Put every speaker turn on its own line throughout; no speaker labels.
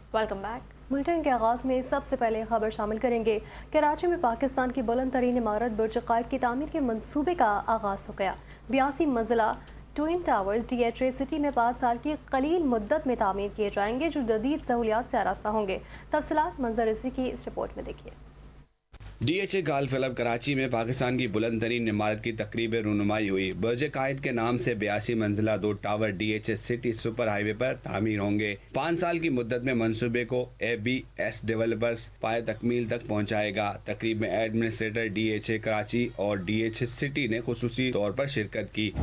Welcome back. Bulletin के आगाज में सबसे पहले खबर शामिल करेंगे। कराची में पाकिस्तान की बुलंद तरीन इमारत बुर्ज कायद की तामीर के मंसूबे का आगाज हो गया। 82 मंजिला ट्विन टावर्स DHA सिटी में 5 साल की कलील मुद्दत में तामीर किए जाएंगे, जो जदीद सहूलियात से आरास्ता होंगे। तफसीलात मंजर रिजवी की इस रिपोर्ट में देखिए।
DHA गोल्फ क्लब कराची में पाकिस्तान की बुलंद तरीन इमारत की तकरीब रूनुमाई हुई। बुर्ज कायद के नाम से 82 मंजिला 2 tower DHA city super highway पर तामीर होंगे। 5 साल की मुद्दत में मंसूबे को ABS डेवलपर्स पाए तकमील तक पहुंचाएगा। तकरीब में एडमिनिस्ट्रेटर DHA कराची और DHA सिटी ने खुसूसी तौर पर शिरकत की।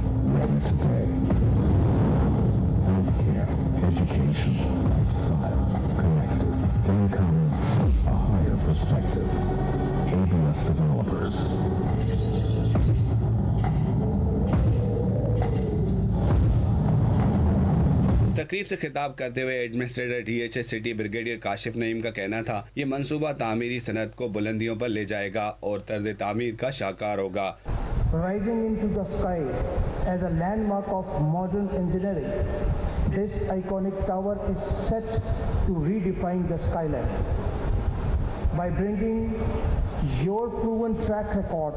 तकरीब से खिताब करते हुए administrator DHA city brigadier Kashif Naeem का कहना था, ये मंसूबा तामीरी सनत को बुलंदियों पर ले जाएगा और तर्ज तामीर का शाहकार होगा।
Rising into the sky as a landmark of modern engineering, this iconic tower is set to redefine the skyline. By bringing your proven track record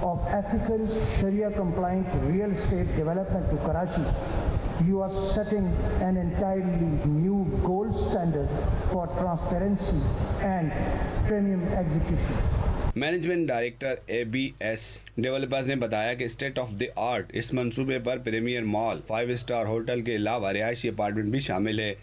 of ethical, Sharia-compliant real estate development to Karachi, you are setting an entirely new gold standard for transparency and premium execution.
Management director ABS developers ने बताया कि state of the art इस मंसूबे पर premiere mall, 5 star hotel के अलावा रिहायशी apartment भी शामिल है।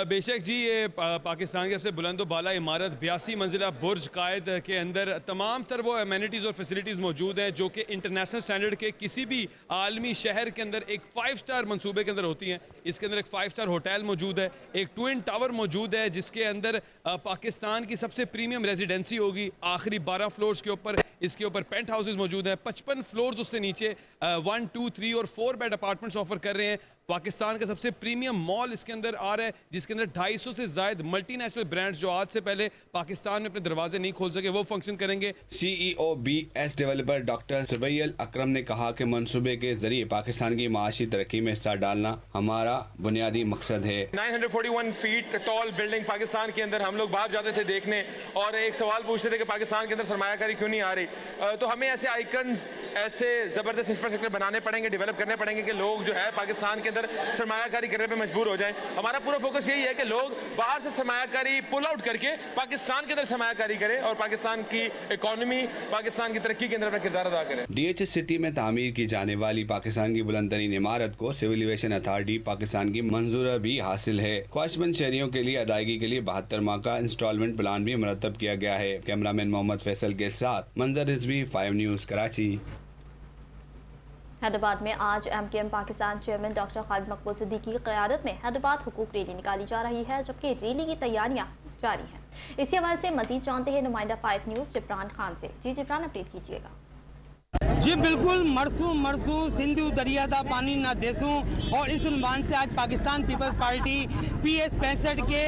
बेशक जी, ये पाकिस्तान की सबसे बुलंद व बाला इमारत 82 मंजिला बुर्ज कायद के अंदर तमाम तर वो एमेनिटीज़ और फैसिलिटीज़ मौजूद हैं जो कि इंटरनेशनल स्टैंडर्ड के किसी भी आलमी शहर के अंदर एक 5 स्टार मंसूबे के अंदर होती हैं। इसके अंदर एक 5 स्टार होटल मौजूद है, एक ट्विन टावर मौजूद है जिसके अंदर पाकिस्तान की सबसे प्रीमियम रेजिडेंसी होगी। आखिरी 12 फ्लोर्स के ऊपर इसके ऊपर पेंट हाउसेज मौजूद हैं। 55 फ्लोर्स उससे नीचे 1, 2, 3 और 4 बेड अपार्टमेंट्स ऑफर कर रहे हैं। पाकिस्तान का सबसे प्रीमियम मॉल इसके अंदर आ रहा है जिसके अंदर 250 से ज़ायद मल्टीनेशनल ब्रांड्स जो आज से पहले पाकिस्तान में अपने दरवाजे नहीं खोल सके वो फंक्शन करेंगे।
CEO BS डेवलपर डॉक्टर सुबैल अकरम ने कहा कि मंसूबे के जरिए पाकिस्तान की माशी तरक्की में हिस्सा डालना हमारा बुनियादी मकसद है।
941 फीट टॉल बिल्डिंग पाकिस्तान के अंदर हम लोग बाहर जाते थे देखने और एक सवाल पूछते थे कि पाकिस्तान के अंदर सरमायाकारी क्यों नहीं आ रही। तो हमें ऐसे आइकन्स, ऐसे ज़बरदस्त इंफ्रास्ट्रक्चर बनाने पड़ेंगे, डेवलप करने पड़ेंगे कि लोग जो है पाकिस्तान के अंदर सरमायाकारी करने पे मजबूर हो जाएं। हमारा पूरा फोकस यही है कि लोग बाहर से सरमायाकारी पुल आउट करके पाकिस्तान के अंदर सरमायाकारी करें और पाकिस्तान की इकोनॉमी, पाकिस्तान की तरक्की के अंदर अपना किरदार अदा करें।
DHA सिटी में तामीर की जाने वाली पाकिस्तान की बुलंद तरीन इमारत को सिविल एविएशन अथॉरिटी पाकिस्तान की मंजूरी भी हासिल है। ख्वाहिशमंद शहरियों के लिए अदायगी के लिए 72 माह का इंस्टॉलमेंट प्लान भी मुरतब किया गया है। कैमरामैन मोहम्मद फैसल के साथ मंजर रिजवी, 5 न्यूज़ कराची।
हैदराबाद में आज MKM Pakistan chairman doctor Khalid मकबूल सिद्दीकी की क़यादत में हैदराबाद हुकूक रैली निकाली जा रही है, जबकि रैली की तैयारियां जारी हैं। इसी हवाले से मजीद जानते हैं नुमाइंदा 5 न्यूज़ जिब्रान खान से। जी जिब्रान, अपडेट कीजिएगा।
जी बिल्कुल, मरसू सिंधु दरिया दा पानी ना देसूं, और इस उन्वान से आज पाकिस्तान पीपल्स पार्टी PS 65 के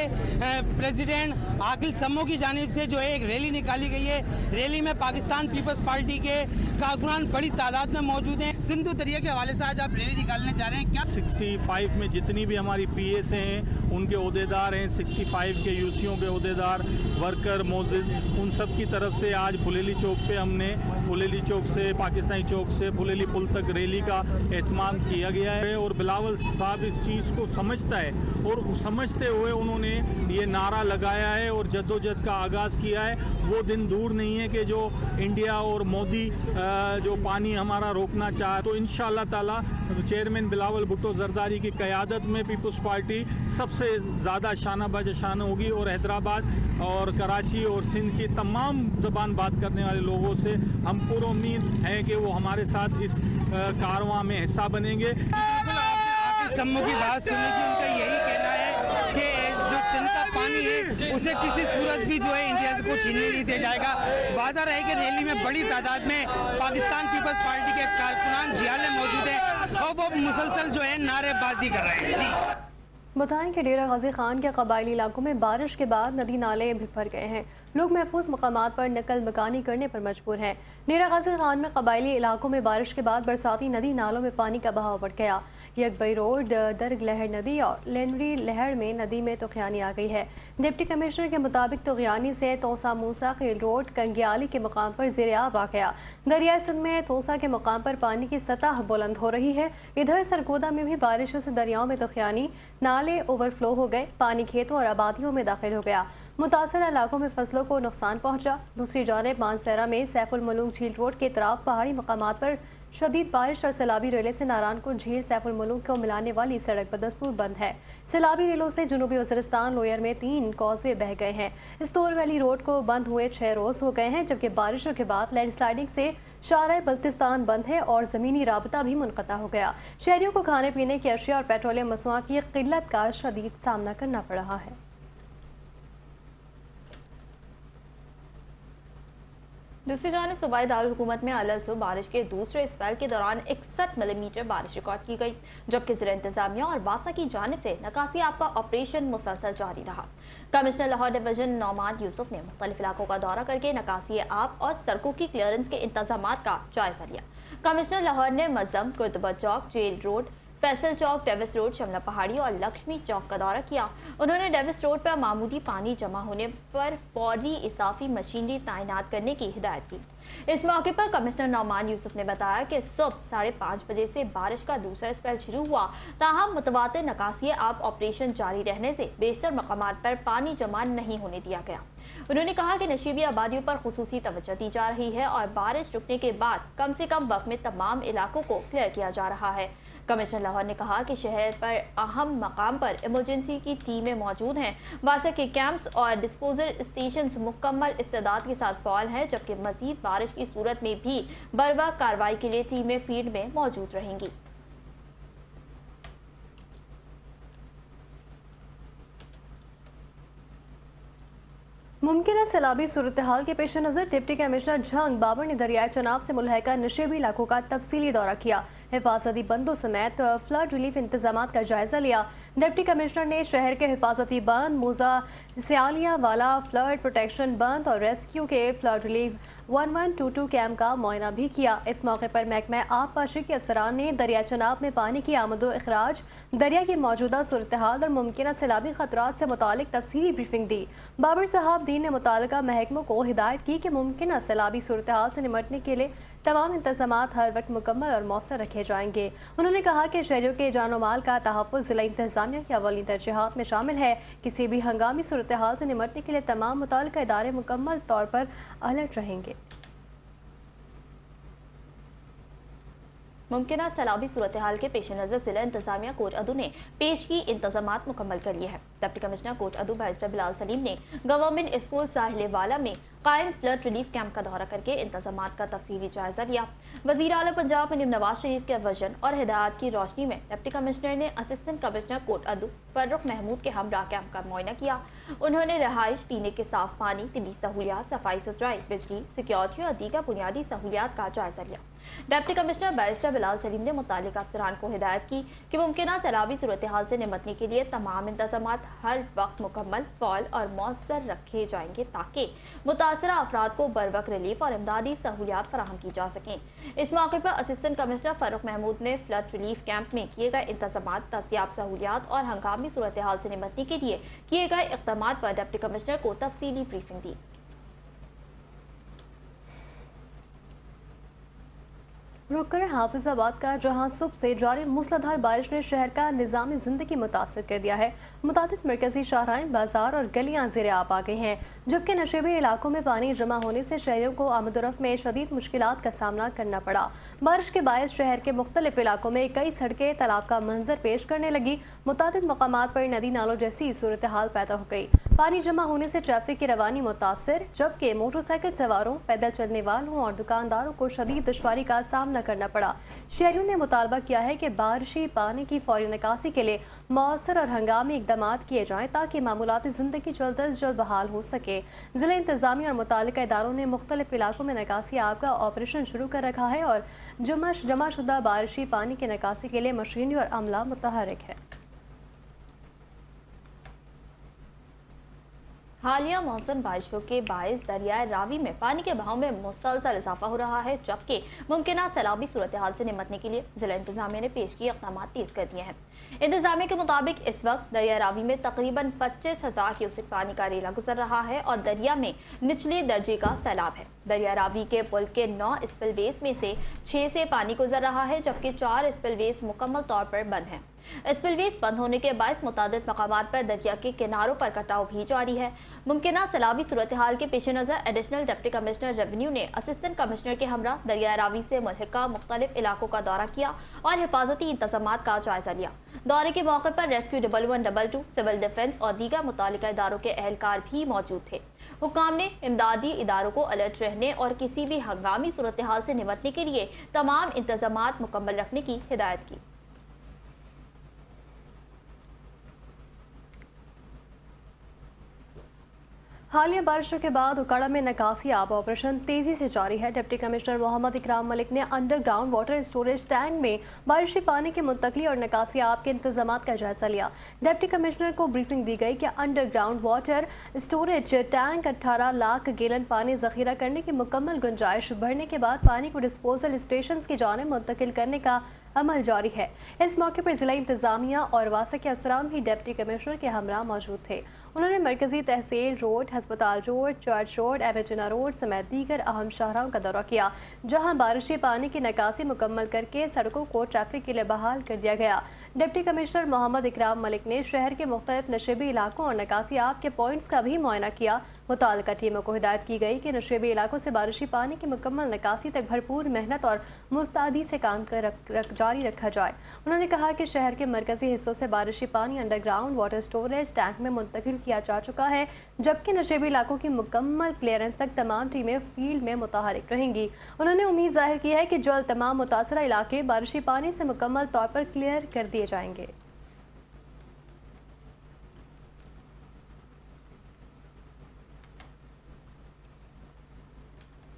प्रेसिडेंट आकिल समो की जानिब से जो है एक रैली निकाली गई है। रैली में पाकिस्तान पीपल्स पार्टी के कारकुनान बड़ी तादाद में मौजूद हैं। सिंधु दरिया के हवाले से आज आप रैली निकालने जा रहे हैं क्या?
65 में जितनी भी हमारी PS हैं उनके ओहदेदार हैं, 65 के यूसियों के ओहदेदार, वर्कर, मोजिज, उन सब की तरफ से आज फुलेली चौक पे हमने फुलेली चौक से पाकिस्तानी चौक से फुलेली पुल तक रैली का एहतमाम किया गया है। और बिलावल साहब इस चीज़ को समझता है और समझते हुए उन्होंने ये नारा लगाया है और जद्दोजहद का आगाज़ किया है। वो दिन दूर नहीं है कि जो इंडिया और मोदी जो पानी हमारा रोकना चाहे, तो इंशाअल्लाह ताला चेयरमैन बिलावल भुट्टो जरदारी की क़यादत में पीपल्स पार्टी सबसे ज़्यादा शाना बशान होगी। और हैदराबाद और कराची और सिंध की तमाम ज़बान बात करने वाले लोगों से हम पूरी उम्मीद है कि वो हमारे साथ इस कारवां में हिस्सा बनेंगे।
बिल्कुल, आपने आकिल समो की बात सुनी कि उनका यही कहना है कि जो सिंध का पानी है उसे किसी सूरत भी जो है इंडिया को छीनने नहीं दिया जाएगा। वादा रहे कि रैली में बड़ी तादाद में पाकिस्तान पीपल्स पार्टी के कारकुनान जियाले मौजूद हैं और वो मुसलसल जो है नारेबाजी कर रहे हैं। जी
بتائیں کہ ڈیرہ غازی خان کے قبائلی علاقوں میں بارش کے بعد ندی نالے بھی بھر گئے ہیں. لوگ محفوظ مقامات پر نقل مکانی کرنے پر مجبور ہیں. ڈیرہ غازی خان میں قبائلی علاقوں میں بارش کے بعد برساتی ندی نالوں میں پانی کا بہاؤ بڑھ گیا. یکبئی روڈ، درگ لہر ندی اور لینوری لہر میں ندی میں طغیانی آ گئی ہے. ڈپٹی کمشنر کے مطابق طغیانی سے توسا موسا خیل روڈ کنگیالی کے مقام پر زیر آب آ گیا. دریائے سندھ میں توسا کے مقام پر پانی کی سطح بلند ہو رہی ہے. ادھر سرگودا میں بھی بارشوں سے دریاؤں میں طغیانی، نالے اوور فلو ہو گئے. پانی کھیتوں اور آبادیوں میں داخل ہو گیا. متاثرہ علاقوں میں فصلوں کو نقصان پہنچا. دوسری جانب مانسہرہ میں سیف الملوک جھیل روڈ کے اطراف پہاڑی مقامات پر شدید بارش اور سیلابی ریلے سے ناران کو جھیل سیف الملوک کو ملانے والی سڑک بدستور بند ہے. سیلابی ریلوں سے جنوبی وزیرستان لوئر میں 3 کازوے بہہ گئے ہیں. استور ویلی روڈ کو بند ہوئے 6 روز ہو گئے ہیں، جبکہ بارشوں کے بعد لینڈ سلائیڈنگ سے شارع بلتستان بند ہے اور زمینی رابطہ بھی منقطع ہو گیا. شہریوں کو کھانے پینے کی اشیاء اور پیٹرولیم مصنوعات کی قلت کا شدید سامنا کرنا پڑ رہا ہے.
دوسری جانب صوبائی دارالحکومت میں الل صبح بارش کے دوسرے اسپیل کے دوران 61 ملی میٹر بارش ریکارڈ کی گئی، جبکہ ضلع انتظامیہ اور باسا کی جانب سے نکاسی آب کا آپریشن مسلسل جاری رہا. کمشنر لاہور ڈویژن نعمان یوسف نے مختلف علاقوں کا دورہ کر کے نکاسی آب اور سڑکوں کی کلیئرنس کے انتظامات کا جائزہ لیا. کمشنر لاہور نے مزم، کرتبہ چوک، جیل روڈ، فیصل چوک، ڈیوس روڈ، شملہ پہاڑی اور لکشمی چوک کا دورہ کیا. انہوں نے ڈیوس روڈ پر معمولی پانی جمع ہونے پر فوری اضافی مشینری تعینات کرنے کی ہدایت کی. اس موقع پر کمشنر نعمان یوسف نے بتایا کہ صبح 5:30 بجے سے بارش کا دوسرا اسپیل شروع ہوا، تاہم متواتر نکاسی آب آپریشن جاری رہنے سے بیشتر مقامات پر پانی جمع نہیں ہونے دیا گیا. انہوں نے کہا کہ نشیبی آبادیوں پر خصوصی توجہ دی جا رہی ہے اور بارش رکنے کے بعد کم سے کم وقت میں تمام علاقوں کو کلیئر کیا جا رہا ہے. کمشنر لاہور نے کہا کہ شہر پر اہم مقام پر ایمرجنسی کی ٹیمیں موجود ہیں. باسا کے کیمپس اور ڈسپوزل اسٹیشنز مکمل استعداد کے ساتھ فعال ہیں، جبکہ مزید بارش کی صورت میں بھی بروقت کارروائی کے لیے ٹیمیں فیلڈ میں موجود رہیں گی.
ممکنہ سیلابی صورتحال کے پیش نظر ڈپٹی کمشنر جھنگ بابر نے دریائے چناب سے ملحقہ نشیبی علاقوں کا تفصیلی دورہ کیا. حفاظتی بندوں سمیت فلڈ ریلیف انتظامات کا جائزہ لیا. ڈپٹی کمشنر نے شہر کے حفاظتی بند، موزہ، سیالیہ والا فلڈ پروٹیکشن بند اور ریسکیو کے فلڈ ریلیف 1122 کیمپ کا معائنہ بھی کیا. اس موقع پر محکمہ آب پاشی کے افسران نے دریا چناب میں پانی کی آمد و اخراج، دریا کی موجودہ صورتحال اور ممکنہ سیلابی خطرات سے متعلق تفصیلی بریفنگ دی. بابر صاحب دین نے متعلقہ محکموں کو ہدایت کی کہ ممکنہ سیلابی صورتحال سے نمٹنے کے لیے تمام انتظامات ہر وقت مکمل اور مؤثر رکھے جائیں گے. انہوں نے کہا کہ شہریوں کے جان و مال کا تحفظ ضلع انتظامیہ کی اولین ترجیحات میں شامل ہے. کسی بھی ہنگامی صورتحال سے نمٹنے کے لیے تمام متعلقہ ادارے مکمل طور پر الرٹ رہیں گے.
ممکنہ سیلابی صورتحال کے پیش نظر ضلع انتظامیہ کوٹ ادو نے پیش کی انتظامات مکمل کر لیے ہیں. ڈپٹی کمشنر کوٹ ادو بیرسٹر بلال سلیم نے گورنمنٹ اسکول ساحل والا میں قائم فلڈ ریلیف کیمپ کا دورہ کر کے انتظامات کا تفصیلی جائزہ لیا. وزیر اعلیٰ پنجاب مریم نواز شریف کے وژن اور ہدایات کی روشنی میں ڈپٹی کمشنر نے اسسٹنٹ کمشنر کوٹ ادو فرخ محمود کے ہمراہ کیمپ کا معائنہ کیا. انہوں نے رہائش، پینے کے صاف پانی، طبی سہولیات، صفائی ستھرائی، بجلی، سیکیورٹی اور دیگر بنیادی سہولیات کا جائزہ لیا. ڈپٹی کمشنر بیرسٹر بلال سلیم نے متعلقہ افسران کو ہدایت کی کہ ممکنہ سیلابی صورتحال سے نمٹنے کے لیے تمام انتظامات ہر وقت مکمل، فعال اور مؤثر رکھے جائیں گے تاکہ متاثرہ افراد کو بروقت ریلیف اور امدادی سہولیات فراہم کی جا سکیں. اس موقع پر اسسٹنٹ کمشنر فرخ محمود نے فلڈ ریلیف کیمپ میں کیے گئے انتظامات، دستیاب سہولیات اور ہنگامی صورتحال سے نمٹنے کے لیے کیے گئے اقدامات پر ڈپٹی کمشنر کو تفصیلی بریفنگ دی.
رک کر حافظ آباد کا، جہاں صبح سے جاری موسلادھار بارش نے شہر کا نظام زندگی متاثر کر دیا ہے. متعدد مرکزی شاہراہیں، بازار اور گلیاں زیر آب آ گئی ہیں، جبکہ نشیبی علاقوں میں پانی جمع ہونے سے شہریوں کو آمد و رفت میں شدید مشکلات کا سامنا کرنا پڑا. بارش کے باعث شہر کے مختلف علاقوں میں کئی سڑکیں تالاب کا منظر پیش کرنے لگی. متعدد مقامات پر ندی نالوں جیسی صورتحال پیدا ہو گئی. پانی جمع ہونے سے ٹریفک کی روانی متاثر، جبکہ موٹر سائیکل سواروں، پیدل چلنے والوں اور دکانداروں کو شدید دشواری کا سامنا کرنا پڑا. شہریوں نے مطالبہ کیا ہے کہ بارشی پانی کی فوری نکاسی کے لیے مؤثر اور ہنگامی اقدامات کیے جائیں تاکہ معمولاتی زندگی جلد از جلد بحال ہو سکے. ضلع انتظامیہ اور متعلقہ اداروں نے مختلف علاقوں میں نکاسی آب کا آپریشن شروع کر رکھا ہے اور جمع شدہ بارشی پانی کی نکاسی کے لیے مشینری اور عملہ متحرک ہے.
हालिया मानसून बारिशों के बायस दरियाए रावी में पानी के बहाव में मुसलसल इजाफा हो रहा है, जबकि मुमकिन सैलाबी सूरत हाल से निपटने के लिए जिला इंतजामिया ने पेश किए इक़दाम तेज कर दिए हैं। इंतजामिया के मुताबिक इस वक्त दरिया रावी में तकरीबन 25,000 क्यूसेक पानी का रेला गुजर रहा है और दरिया में निचले दर्जे का सैलाब है। दरिया रावी के पुल के 9 स्पिलवेज में से 6 से पानी गुजर रहा है, जबकि 4 स्पिलवेज मुकम्मल तौर पर बंद हैं। स्पिलवेज बंद होने के बायस मुतादिद मकामात पर दरिया के किनारों पर कटाव भी जारी है। मुमकिन सैलाबी सूरत हाल के पेश नज़र एडिशनल डिप्टी कमिश्नर रेवेन्यू ने असिस्टेंट कमिश्नर के हमरा दरिया रावी से मुल्हिका मुख्तलिफ इलाकों का दौरा किया और हिफाजती इंतजामात का जायजा लिया। दौरे के मौके पर रेस्क्यू 1122, सिविल डिफेंस और दीगर मुतालिका इदारों के एहलकार भी मौजूद थे। हुक्काम ने इमदादी इदारों को अलर्ट रहने और किसी भी हंगामी सूरत हाल से निपटने के लिए तमाम इंतजामात मुकम्मल रखने की हिदायत की।
हालिया बारिशों के बाद उकाड़ा में निकासी आब ऑपरेशन तेजी से जारी है। डिप्टी कमिश्नर मोहम्मद इकराम मलिक ने अंडरग्राउंड वाटर स्टोरेज टैंक में बारिशी पानी की मुंतकली और निकासी आब के इंतजामात का जायजा लिया। डिप्टी कमिश्नर को ब्रीफिंग दी गई कि underground water storage tank 18 lakh gallon पानी जखीरा करने की मुकम्मल गुंजाइश बढ़ने के बाद पानी को डिस्पोजल स्टेशन की जानिब मुंतकिल करने का अमल जारी है। इस मौके पर जिला इंतजामिया और वासा के अफसरान भी डिप्टी कमिश्नर के हमरा मौजूद थे। उन्होंने मरकजी तहसील रोड, हस्पताल रोड, चर्च रोड, एवेजना रोड समेत दीगर अहम शाहराहों का दौरा किया, जहां बारिशी पानी की निकासी मुकम्मल करके सड़कों को ट्रैफिक के लिए बहाल कर दिया गया। डिप्टी कमिश्नर मोहम्मद इकराम मलिक ने शहर के मुख्तलिफ नशेबी इलाकों और निकासी आब के पॉइंट्स का भी मुआयना किया। मुताल्लिका टीमों को हिदायत की गई कि नशेबी इलाकों से बारिशी पानी की मुकम्मल निकासी तक भरपूर मेहनत और मुस्तैदी से काम जारी रखा जाए। उन्होंने कहा कि शहर के मरकजी हिस्सों से बारिशी पानी अंडरग्राउंड वाटर स्टोरेज टैंक में मुंतकिल किया जा चुका है, जबकि नशेबी इलाकों की मुकम्मल क्लियरेंस तक तमाम टीमें फील्ड में मुतहरिक रहेंगी। उन्होंने उम्मीद जाहिर की है कि जल्द तमाम मुतासरा इलाके बारिशी पानी से मुकम्मल तौर पर क्लियर कर दिए जाएंगे।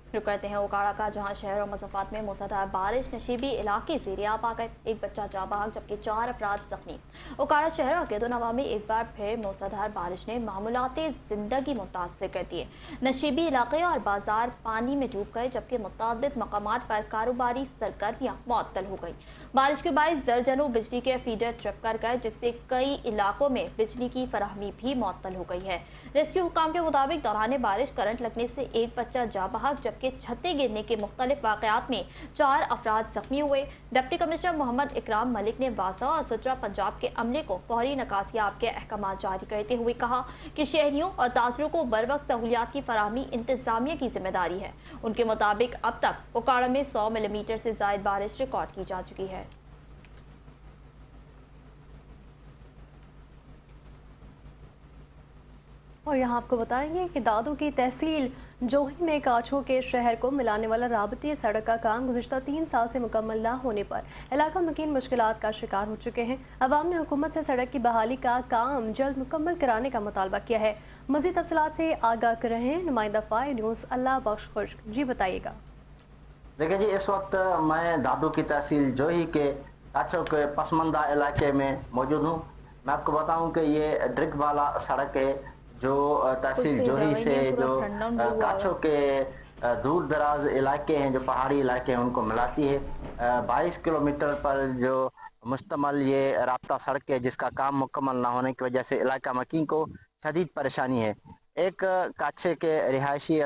रुक करते हैं उकाड़ा का, जहां शहर और मज़ाफ़ात में मूसलाधार बारिश नशीबी इलाके से रियाब आ गए। एक बच्चा जाँ बहक जबकि 4 अफराद जख्मी। उकाड़ा शहर और गेदोनवा में एक बार फिर मूसलाधार बारिश ने मामूलात ज़िंदगी मुतासर कर दिए। नशीबी इलाके और बाजार पानी में डूब गए, जबकि मुतअद्दिद मकामात पर कारोबारी सरगर्मियाँ मुअत्तल हो गई। बारिश के बायस दर्जनों बिजली के फीडर ट्रिप कर गए, जिससे कई इलाकों में बिजली की फराहमी भी मुअत्तल हो गई है। रेस्क्यू हुक्काम के मुताबिक दौरान बारिश करंट लगने से एक बच्चा जाँ बहक जबकि छतें गिरने के मुख्तलिफ वाक़यात में 4 अफराद जख्मी हुए। डिप्टी कमिश्नर मोहम्मद इकराम मलिक ने वासा और सुतरा पंजाब के अमले को फौरी निकासियाब के अहकाम जारी करते हुए कहा कि शहरियों और ताजरों को बर वक्त सहूलियात की फराहमी इंतजामिया की जिम्मेदारी है। उनके मुताबिक अब तक उकाड़ा में 100 मिलीमीटर से ज़ायद बारिश रिकॉर्ड की जा चुकी है।
और यहाँ आपको बताएंगे कि दादू की तहसील जोही में काछो के शहर को मिलाने वाला राबती सड़क का काम गुज़िश्ता 3 साल से मुकम्मल न होने पर इलाका मकीन मुश्किलात का शिकार हो चुके हैं। अवाम ने हुकूमत से सड़क की बहाली का काम जल्द मुकम्मल कराने का मुतालबा किया है। मज़ीद तफसीलात से आगाह कर रहे हैं नुमाइंदा फाइ न्यूज़ अल्लाह बख्श खुश्क। जी बताइएगा।
देखिए जी, इस वक्त मैं दादू की तहसील जोही के काछो के पसमंदा इलाके में मौजूद हूँ। मैं आपको बताऊँ कि ये ड्रिक वाला सड़क है जो तहसील जोही से जो काछो के दूर दराज इलाके हैं, जो पहाड़ी इलाके हैं, उनको मिलाती है। 22 किलोमीटर पर जो मुश्तमल ये राब्ता सड़क है, जिसका काम मुकम्मल ना होने की वजह से इलाका मकीन को शदीद परेशानी है। एक काछे के रिहायशी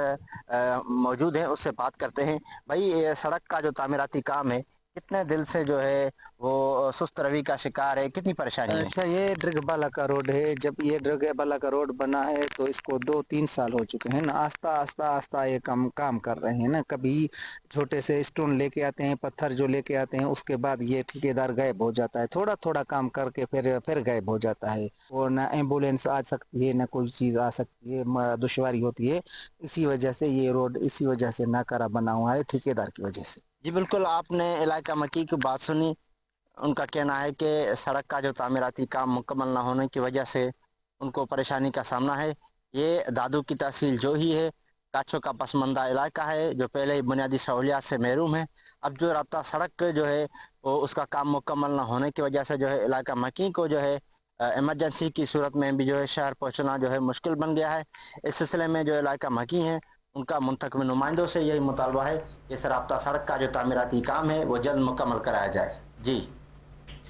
मौजूद हैं, उससे बात करते हैं। भाई, ये सड़क का जो तामीराती काम है कितने दिल से जो है वो सुस्त रवि का शिकार है, कितनी परेशानी है?
अच्छा, ये ड्रिगबाला का रोड है। जब ये ड्रिगबाला का रोड बना है तो इसको 2-3 साल हो चुके हैं ना। आस्ता आस्ता ये काम कर रहे हैं ना। कभी छोटे से स्टोन लेके आते हैं, पत्थर जो लेके आते हैं, उसके बाद ये ठेकेदार गायब हो जाता है। थोड़ा थोड़ा काम करके फिर गायब हो जाता है। और ना एम्बुलेंस आ सकती है, ना कोई चीज़ आ सकती है, दुश्वारी होती है। इसी वजह से ये रोड इसी वजह से नाकारा बना हुआ है, ठेकेदार की वजह से।
जी बिल्कुल, आपने इलाका मकी की बात सुनी। उनका कहना है कि सड़क का जो तामीराती काम मुकम्मल ना होने की वजह से उनको परेशानी का सामना है। ये दादू की तहसील जो ही है, काछो का पसमंदा इलाका है, जो पहले ही बुनियादी सहूलियात से महरूम है। अब जो राब्ता सड़क जो है वो उसका काम मुकम्मल ना होने की वजह से जो है इलाका मकी को जो है ایمرجنسی کی صورت میں بھی جو ہے شہر پہنچنا جو ہے مشکل بن گیا ہے. اس سلسلے میں جو علاقہ مکی ہیں ان کا منتخب نمائندوں سے یہی مطالبہ ہے کہ اس رابطہ سڑک کا جو تعمیراتی کام ہے وہ جلد مکمل کرایا جائے. جی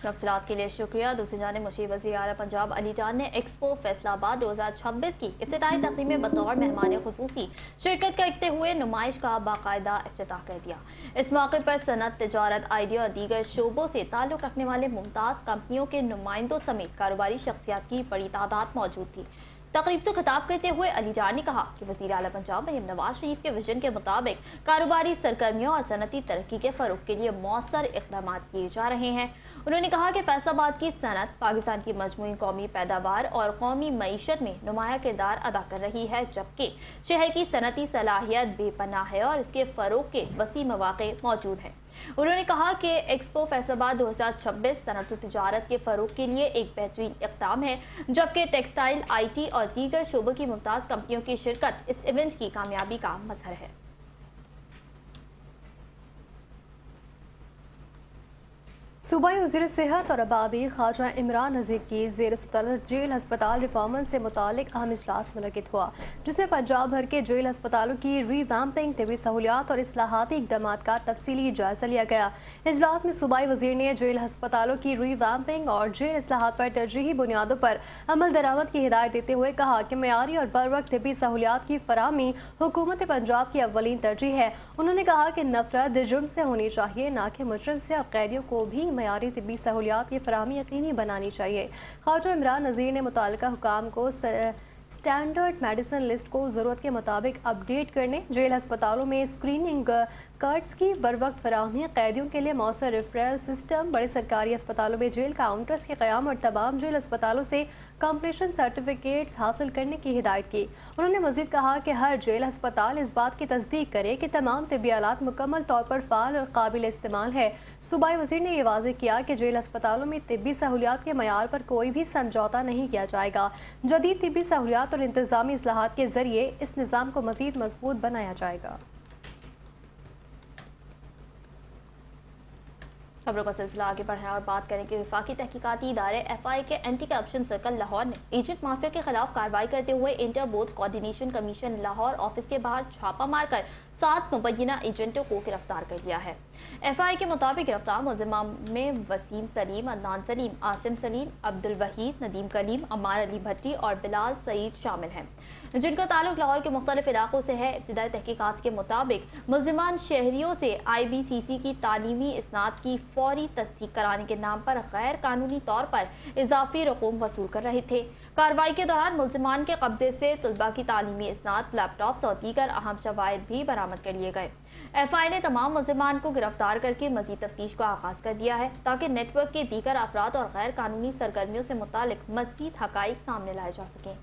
تفصیلات کے لیے شکریہ. دوسری جانب مشیر وزیر اعلیٰ پنجاب علی جان نے ایکسپو فیصل آباد 2026 کی افتتاحی تقریب میں بطور مہمان خصوصی شرکت کرتے ہوئے نمائش کا باقاعدہ افتتاح کر دیا. اس موقع پر صنعت، تجارت، آئیڈیا اور دیگر شعبوں سے تعلق رکھنے والے ممتاز کمپنیوں کے نمائندوں سمیت کاروباری شخصیات کی بڑی تعداد موجود تھی. تقریب سے خطاب کرتے ہوئے علی جان نے کہا کہ وزیر اعلیٰ پنجاب مریم نواز شریف کے ویژن کے مطابق کاروباری سرگرمیوں اور صنعتی ترقی کے فروغ کے لیے مؤثر اقدامات کیے جا رہے ہیں. انہوں نے کہا کہ فیصل آباد کی صنعت پاکستان کی مجموعی قومی پیداوار اور قومی معیشت میں نمایاں کردار ادا کر رہی ہے، جبکہ شہر کی صنعتی صلاحیت بے پناہ ہے اور اس کے فروغ کے وسیع مواقع موجود ہیں. انہوں نے کہا کہ ایکسپو فیصل آباد 2026 صنعت و تجارت کے فروغ کے لیے ایک بہترین اقدام ہے، جبکہ ٹیکسٹائل، آئی ٹی اور دیگر شعبوں کی ممتاز کمپنیوں کی شرکت اس ایونٹ کی کامیابی کا مظہر ہے.
صوبائی وزیر صحت اور آبادی خواجہ عمران نذیر کی زیر صدارت جیل ہسپتال ریفارمر سے متعلق اہم اجلاس منعقد ہوا، جس میں پنجاب بھر کے جیل ہسپتالوں کی ری ویمپنگ، طبی سہولیات اور اصلاحاتی اقدامات کا تفصیلی جائزہ لیا گیا. اجلاس میں صوبائی وزیر نے جیل ہسپتالوں کی ری ویمپنگ اور جیل اصلاحات پر ترجیحی بنیادوں پر عمل درآمد کی ہدایت دیتے ہوئے کہا کہ معیاری اور بروقت طبی سہولیات کی فراہمی حکومت پنجاب کی اولین ترجیح ہے. انہوں نے کہا کہ نفرت جرم سے ہونی چاہیے، نہ کہ مجرم سے، اور قیدیوں کو بھی معیاری طبی سہولیات کی فراہمی یقینی بنانی چاہیے. خواجہ عمران نذیر نے متعلقہ حکام کو سٹینڈرڈ میڈیسن لسٹ کو ضرورت کے مطابق اپ ڈیٹ کرنے، جیل ہسپتالوں میں اسکریننگ کارڈز کی بروقت فراہمی، قیدیوں کے لیے مؤثر ریفرل سسٹم، بڑے سرکاری اسپتالوں میں جیل کاؤنٹرز کے قیام اور تمام جیل اسپتالوں سے کمپلیشن سرٹیفکیٹس حاصل کرنے کی ہدایت کی. انہوں نے مزید کہا کہ ہر جیل ہسپتال اس بات کی تصدیق کرے کہ تمام طبی آلات مکمل طور پر فعال اور قابل استعمال ہے. صوبائی وزیر نے یہ واضح کیا کہ جیل ہسپتالوں میں طبی سہولیات کے معیار پر کوئی بھی سمجھوتہ نہیں کیا جائے گا. جدید طبی سہولیات اور انتظامی اصلاحات کے ذریعے اس نظام کو مزید مضبوط بنایا جائے گا.
خبروں کا سلسلہ آگے بڑھائیں اور بات کریں کہ وفاقی تحقیقاتی ادارے FI کے اینٹی کرپشن سرکل لاہور نے ایجنٹ مافیا کے خلاف کارروائی کرتے ہوئے inter board coordination commission Lahore office کے باہر چھاپا مار کر 7 مبینہ ایجنٹوں کو گرفتار کر لیا ہے. FI کے مطابق گرفتار ملزمان میں وسیم سلیم، عدنان سلیم، عاصم سلیم، عبد الوحید، ندیم کلیم، عمار علی بھٹی اور بلال سعید شامل ہیں، جن کا تعلق لاہور کے مختلف علاقوں سے ہے. ابتدائی تحقیقات کے مطابق ملزمان شہریوں سے IBCC کی تعلیمی اسناد کی فوری تصدیق کرانے کے نام پر غیر قانونی طور پر اضافی رقوم وصول کر رہے تھے. کارروائی کے دوران ملزمان کے قبضے سے طلباء کی تعلیمی اسناد، لیپ ٹاپس اور دیگر اہم شواہد بھی برآمد کر لیے گئے. FI نے تمام ملزمان کو گرفتار کر کے مزید تفتیش کا آغاز کر دیا ہے تاکہ نیٹ ورک کے دیگر افراد اور غیر قانونی سرگرمیوں سے متعلق مزید حقائق سامنے لائے جا سکیں.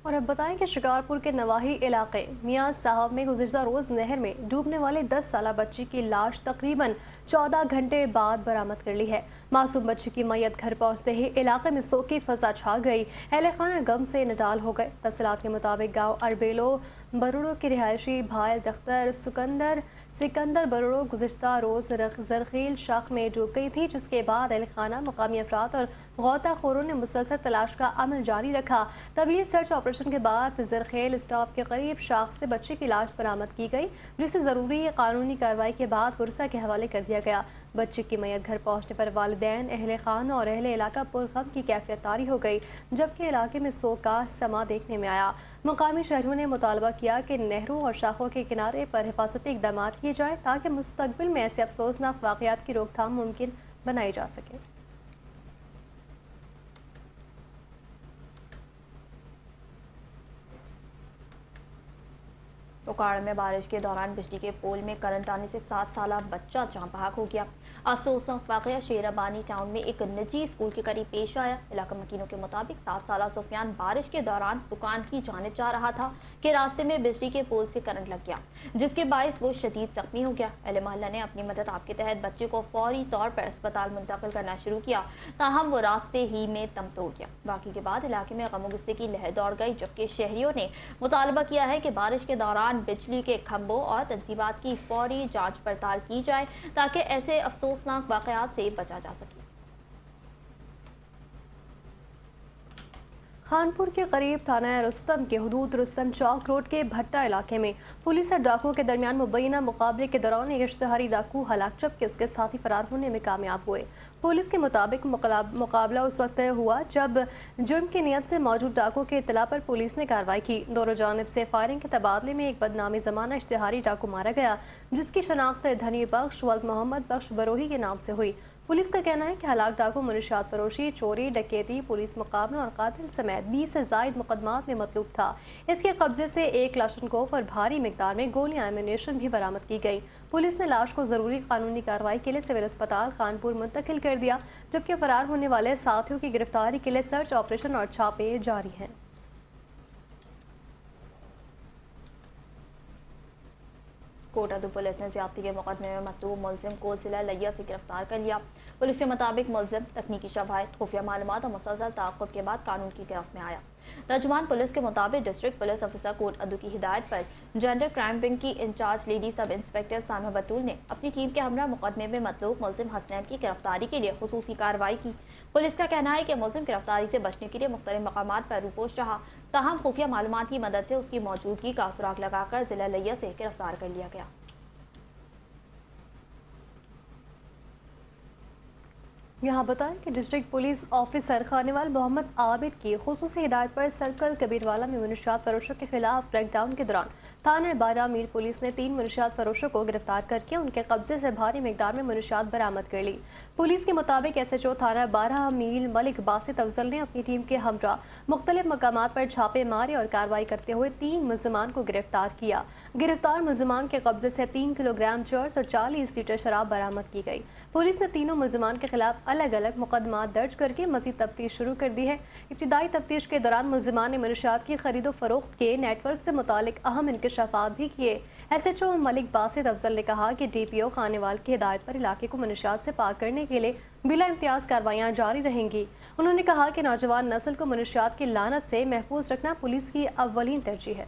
اور اب بتائیں کہ شکارپور کے نواحی علاقے میاں صاحب میں گزشتہ روز نہر میں ڈوبنے والے 10 سالہ بچی کی لاش تقریباً 14 گھنٹے بعد برآمد کر لی ہے. معصوم بچی کی میت گھر پہنچتے ہی علاقے میں سوگ فضا چھا گئی. اہل خانہ غم سے نڈال ہو گئے. تفصیلات کے مطابق گاؤں اربیلو بروڑو کے رہائشی بھائی دختر سکندر بروڑو گزشتہ روز زرخیل شاخ میں ڈوب گئی تھی، جس کے بعد اہل خانہ، مقامی افراد اور غوطہ خوروں نے مسلسل تلاش کا عمل جاری رکھا. طویل سرچ آپریشن کے بعد زرخیل اسٹاپ کے قریب شاخ سے بچی کی لاش برآمد کی گئی، جسے ضروری قانونی کارروائی کے بعد ورثہ کے حوالے کر دیا گیا. بچی کی میت گھر پہنچنے پر والدین، اہل خانہ اور اہل علاقہ پرغم کی کیفیت طاری ہو گئی، جبکہ علاقے میں سوگ کا سما دیکھنے میں آیا. مقامی شہریوں نے مطالبہ کیا کہ نہروں اور شاخوں کے کنارے پر حفاظتی اقدامات کیے جائیں تاکہ مستقبل میں ایسے افسوسناک واقعات کی روک تھام ممکن بنائی جا سکے.
اوکاڑ میں بارش کے دوران بجلی کے پول میں کرنٹ آنے سے 7 سالہ بچہ جاں بحق ہو گیا. افسوسناک واقعہ شیرابانی ٹاؤن میں ایک نجی اسکول کے قریب پیش آیا. علاقہ مکینوں کے مطابق 7 سالہ سفیان بارش کے دوران دکان کی جانب جا رہا تھا کہ راستے میں بجلی کے پول سے کرنٹ لگ گیا، جس کے باعث وہ شدید زخمی ہو گیا. اہل محلہ نے اپنی مدد آپ کے تحت بچے کو فوری طور پر اسپتال منتقل کرنا شروع کیا، تاہم وہ راستے ہی میں دم توڑ گیا. واقعے کے بعد علاقے میں غم و غصے کی لہر دوڑ گئی، جبکہ شہریوں نے مطالبہ کیا ہے کہ بارش کے دوران दौरान बिजली के खंभों और तंजीबात की फौरी जांच पड़ताल की जाए ताकि ऐसे अफसोसनाक वाकयात से बचा जा सके।
खानपुर के करीब थाना रुस्तम के हुदूद रुस्तम चौक रोड के भट्टा इलाके में पुलिस और डाकुओं के दरमियान मुबैना मुकाबले के दौरान एक इश्तिहारी डाकू हलाक जबकि उसके साथी फरार होने में कामयाब हुए। पुलिस के मुताबिक मुकाबला उस वक्त हुआ जब जुर्म की नियत से मौजूद डाकुओं के इत्तला पर पुलिस ने कार्रवाई की। दोनों जानिब से फायरिंग के तबादले में एक बदनामी जमाना इश्तिहारी डाकू मारा गया जिसकी शनाख्त धनी बख्श वल्द मोहम्मद बख्श बरोही के नाम से हुई। पुलिस का कहना है कि हलाक डाकू मुनशियात फरोशी, चोरी, डकैती, पुलिस मुकाबला और कातिल समेत 20 से ज़ायद मुकदमात में मतलूब था। इसके कब्जे से 1 क्लाशनकोफ और भारी मिकदार में गोलियां एमिनेशन भी बरामद की गई। पुलिस ने लाश को ज़रूरी कानूनी कार्रवाई के लिए सिविल अस्पताल खानपुर मुंतकिल कर दिया जबकि फरार होने वाले साथियों की गिरफ्तारी के लिए सर्च ऑपरेशन और छापे जारी हैं।
कोटादू पुलिस ने ज्यादती के मुकदमे में मतलूब मुलजिम को जिला लिया से गिरफ्तार कर लिया। पुलिस के मुताबिक मुलजिम तकनीकी शवाहिद, खुफिया मालूमात और मुसलसल ताक़ुब के बाद कानून की गिरफ्त में आया। तर्जुमान पुलिस के मुताबिक डिस्ट्रिक्ट पुलिस ऑफिसर कोटादू की हिदायत पर जेंडर क्राइम विंग की इंचार्ज लेडी सब इंस्पेक्टर सामा बतूल ने अपनी टीम के हमरा मुकदमे में मतलूब मुलजिम हसनैन की गिरफ्तारी के लिए खुसूसी कार्रवाई की। पुलिस का कहना है कि मुलजिम गिरफ्तारी से बचने के लिए मुख्तलिफ मकामात पर रूपोश रहा, ताहम खुफिया मालूमात की मदद से उसकी मौजूदगी का सुराग लगाकर जिला लिया से गिरफ्तार कर लिया गया।
यहाँ बताएं कि district police officer Khanewal Mohammad Abid की खुसूसी हिदायत पर सर्कल कबीरवाला में मुनशियात फरोशों के खिलाफ क्रैकडाउन के दौरान थाना 12 मील पुलिस ने 3 मुनशियात फरोशों को गिरफ्तार करके उनके कब्जे से भारी मिकदार में मुनशियात बरामद कर ली। पुलिस के मुताबिक SHO थाना 12 मील मलिक बासित अफजल ने अपनी टीम के हमरा मुख्तलिफ मकामात पर छापे मारे और कार्रवाई करते हुए 3 मुलजमान को गिरफ्तार किया। गिरफ्तार मुलजमान के कब्जे से 3 किलोग्राम चर्स और 40 लीटर शराब बरामद की गई। पुलिस ने तीनों मुलजमान के खिलाफ अलग अलग मुकदमा दर्ज करके मजीद तफ्तीश शुरू कर दी है। इब्तिदाई तफ्तीश के दौरान मुलजमान ने मुनशियात की खरीदो फरोख्त के नेटवर्क से मुतालिक अहम इंकशाफात भी किए। SHO मलिक बासित अफजल ने कहा कि DPO खानेवाल की हिदायत पर इलाके को मुनशियात से पाक करने के लिए बिला इम्तियाज कार्रवाइयाँ जारी रहेंगी। उन्होंने कहा कि नौजवान नस्ल को मुनशियात की लानत से महफूज रखना पुलिस की अव्वलीन तरजीह है।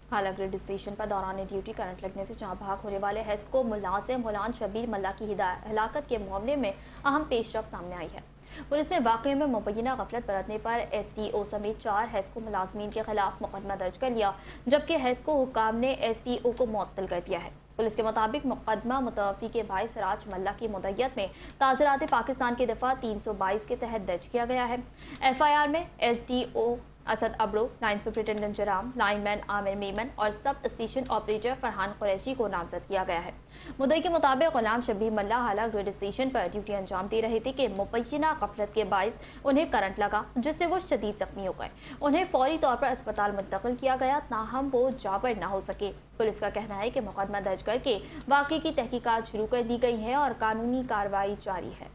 हालांकि स्टेशन पर दौरान ड्यूटी करंट लगने से जहां भाग होने वाले हेस्को मुलाजिम गुलाम शबीर मल्ला की हलाकत के मामले में अहम पेशरफ सामने आई है। पुलिस ने वाकये में मुबैना गफलत बरतने पर SDO समेत 4 हेस्को मुलाजमीन के खिलाफ मुकदमा दर्ज कर लिया जबकि हेस्को हुकाम ने SDO को मुअत्तल कर दिया है। पुलिस के मुताबिक मुकदमा मुतवफ़ी के भाई सिराज मल्ला की मुद्दत में ताज़रात पाकिस्तान के दफ़ा 322 के तहत दर्ज किया गया है। FIR में SDO Asad Abro, line superintendent Jaram, lineman Amir Memon और sub station operator Farhan Qureshi को नामजद किया गया है। मुद्दई के मुताबिक गुलाम शबीर मल्ला हालांकि ग्रेड स्टेशन पर ड्यूटी अंजाम दे रहे थे कि मुबैना गफलत के बाइस उन्हें करंट लगा जिससे वो शदीद जख्मी हो गए। उन्हें फौरी तौर पर अस्पताल मुंतकिल किया गया, ताहम वो जाबर न हो सके। पुलिस का कहना है कि मुकदमा दर्ज करके वाक़े की तहकीकात शुरू कर दी गई है और कानूनी कार्रवाई जारी है।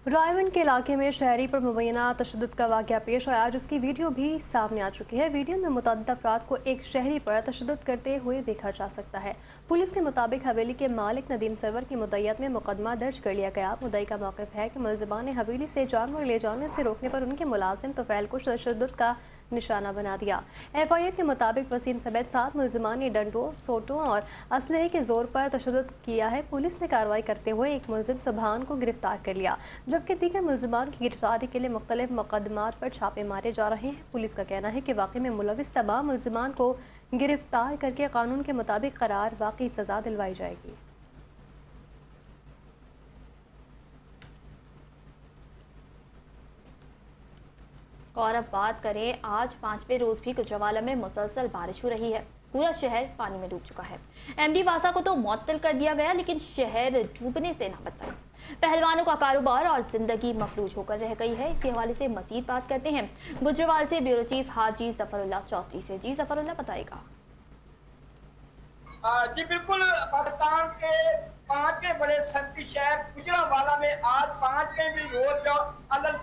रायवन के इलाके में शहरी पर मुबैना तशद्दुद का वाक़या पेश आया जिसकी वीडियो भी सामने आ चुकी है। वीडियो में मुतअद्दिद अफराद को एक शहरी पर तशद्दुद करते हुए देखा जा सकता है। पुलिस के मुताबिक हवेली के मालिक नदीम सरवर की मुद्दत में मुकदमा दर्ज कर लिया गया। मुद्दई का मौक़िफ़ है कि मुलज़िमान ने हवेली से जानवर ले जाने से रोकने पर उनके मुलाजिम तुफ़ैल को तशद्दुद का निशाना बना दिया। FIR के मुताबिक वसीम समेत 7 मुलज़िमान ने डंडों, सोटों और असलहे के जोर पर तशद्दुद किया है। पुलिस ने कार्रवाई करते हुए एक मुलज़िम सुबहान को गिरफ्तार कर लिया जबकि दीगर मुलज़िमान की गिरफ्तारी के लिए मुख्तलिफ मुकदमात पर छापे मारे जा रहे हैं। पुलिस का कहना है कि वाक़े में मुलविस तमाम मुलज़िमान को गिरफ्तार करके कानून के मुताबिक करार वाक़ई सज़ा दिलवाई जाएगी।
और अब बात करें, आज 5वें रोज भी गुजरावाला में मुसलसल बारिश हो रही है। पूरा शहर पानी में डूब चुका है। MD वासा को तो मुअत्तल कर दिया गया लेकिन शहर डूबने से ना बच सका। पहलवानों का कारोबार और जिंदगी मफलूज होकर रह गई है। इसी हवाले से मजीद बात करते हैं गुजरावाल से ब्यूरो चीफ हाजी जफरुल्लाह चौधरी से। जी जफरुल्लाह बताएगा।
जी बिल्कुल, पाकिस्तान के 5वें बड़े सनती शहर गुजरावाला में आज 5वें भी रोज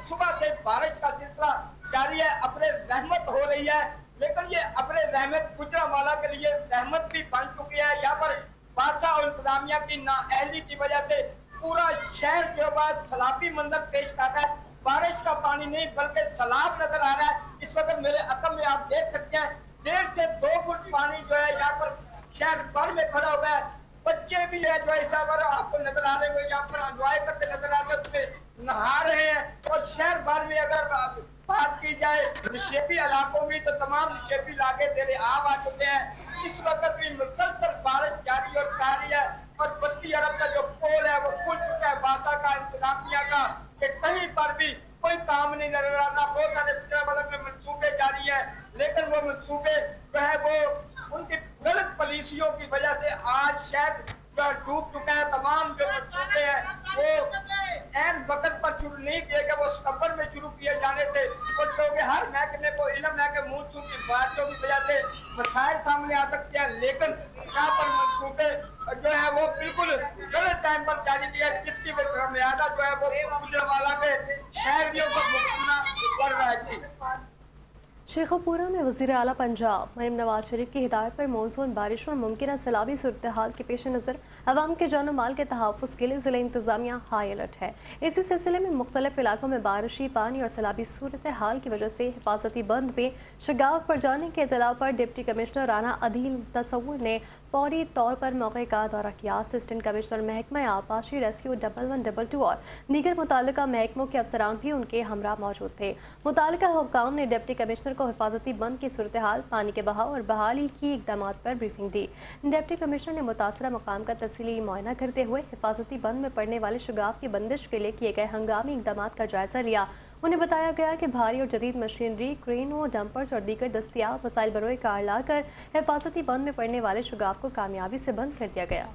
सुबह से बारिश का सिलसिला जारी है। अपने रहमत हो रही है लेकिन ये अपने रहमत गुजरावाला के लिए रहमत भी बन चुकी है। यहाँ पर बादशाह और इंतजामिया की नाअहली की वजह से पूरा शहर जो है सैलाबी मंजर पेश कर रहा है। बारिश का पानी नहीं बल्कि सैलाब नजर आ रहा है। इस वक्त मेरे अकम में आप देख सकते हैं 1.5 से 2 फुट पानी जो है यहाँ पर शहर भर में खड़ा हुआ है। बच्चे भी है जो है आपको नजर आ रहे हैं, यहाँ पर एंजॉय करते नजर आ रहे हैं, उसमें नहा रहे हैं। और शहर भर में अगर बात की जाए निशेबी इलाकों में तो तमाम निशेबी इलाके तेरे आब आ चुके हैं। इस वक्त भी मुसलसल बारिश जारी और जारी है और 32 अरब का जो पोल है वो खुल चुका है बासा का, इंतजामिया का, कि कहीं पर भी कोई काम नहीं नजर आता। बहुत सारे पिछड़ा में मंसूबे जारी है, लेकिन वो मंसूबे जो है वो उनकी गलत पॉलिसियों की वजह से आज शहर जो डूब चुका है। तमाम जो मंसूबे हैं वो एन वक्त पर शुरू नहीं किए गए, वो सितंबर में शुरू किए जाने से और क्योंकि हर महकमे को इल्म है कि मानसून की बारिशों की वजह से मसाइल सामने आ सकते हैं, लेकिन यहाँ पर मंसूबे जो है वो बिल्कुल गलत टाइम पर जारी किया, जिसकी खामियाजा जो है वो गुजरांवाला के शहरियों को भुगतना पड़ रहा है। जी
शेखोपुरा में वज़ीर आला पंजाब मरीम नवाज शरीफ की हिदायत पर मानसून बारिश और मुमकिन सैलाबी सूरत हाल के पेश नज़र अवाम के जान माल के तहफ़्फ़ुज़ के लिए ज़िला इंतज़ामिया हाई अलर्ट है। इसी सिलसिले में मुख्तलिफ इलाकों में बारिशी पानी और सैलाबी सूरत हाल की वजह से हिफाजती बंद में शगाफ पर जाने के इतला पर डिप्टी कमिश्नर राना अदील तसव्वुर ने फौरी तौर पर मौके का दौरा किया। असिस्टेंट कमिश्नर महकमा आबपाशी रेस्क्यू 1112 और दीगर मुताल्लिका महकमों के अफसरान भी उनके हमरा मौजूद थे। मुताल्लिका हुक्काम ने डिप्टी कमिश्नर को हिफाजती बंद की सूरत हाल, पानी के बहाव और बहाली की इकदाम पर ब्रीफिंग दी। डिप्टी कमिश्नर ने मुतासरा मकाम का तफसीली मुआयना करते हुए हिफाजती बंद में पड़ने वाले शगाफ की बंदिश के लिए किए गए हंगामी इकदाम का जायजा लिया। उन्हें बताया गया कि भारी और जदीद मशीनरी, क्रेनों, डंपर्स और दीगर दस्तियाब वसाइल बरोए कार लाकर हिफाजती बंद में पड़ने वाले शगाफ को कामयाबी से बंद कर दिया गया।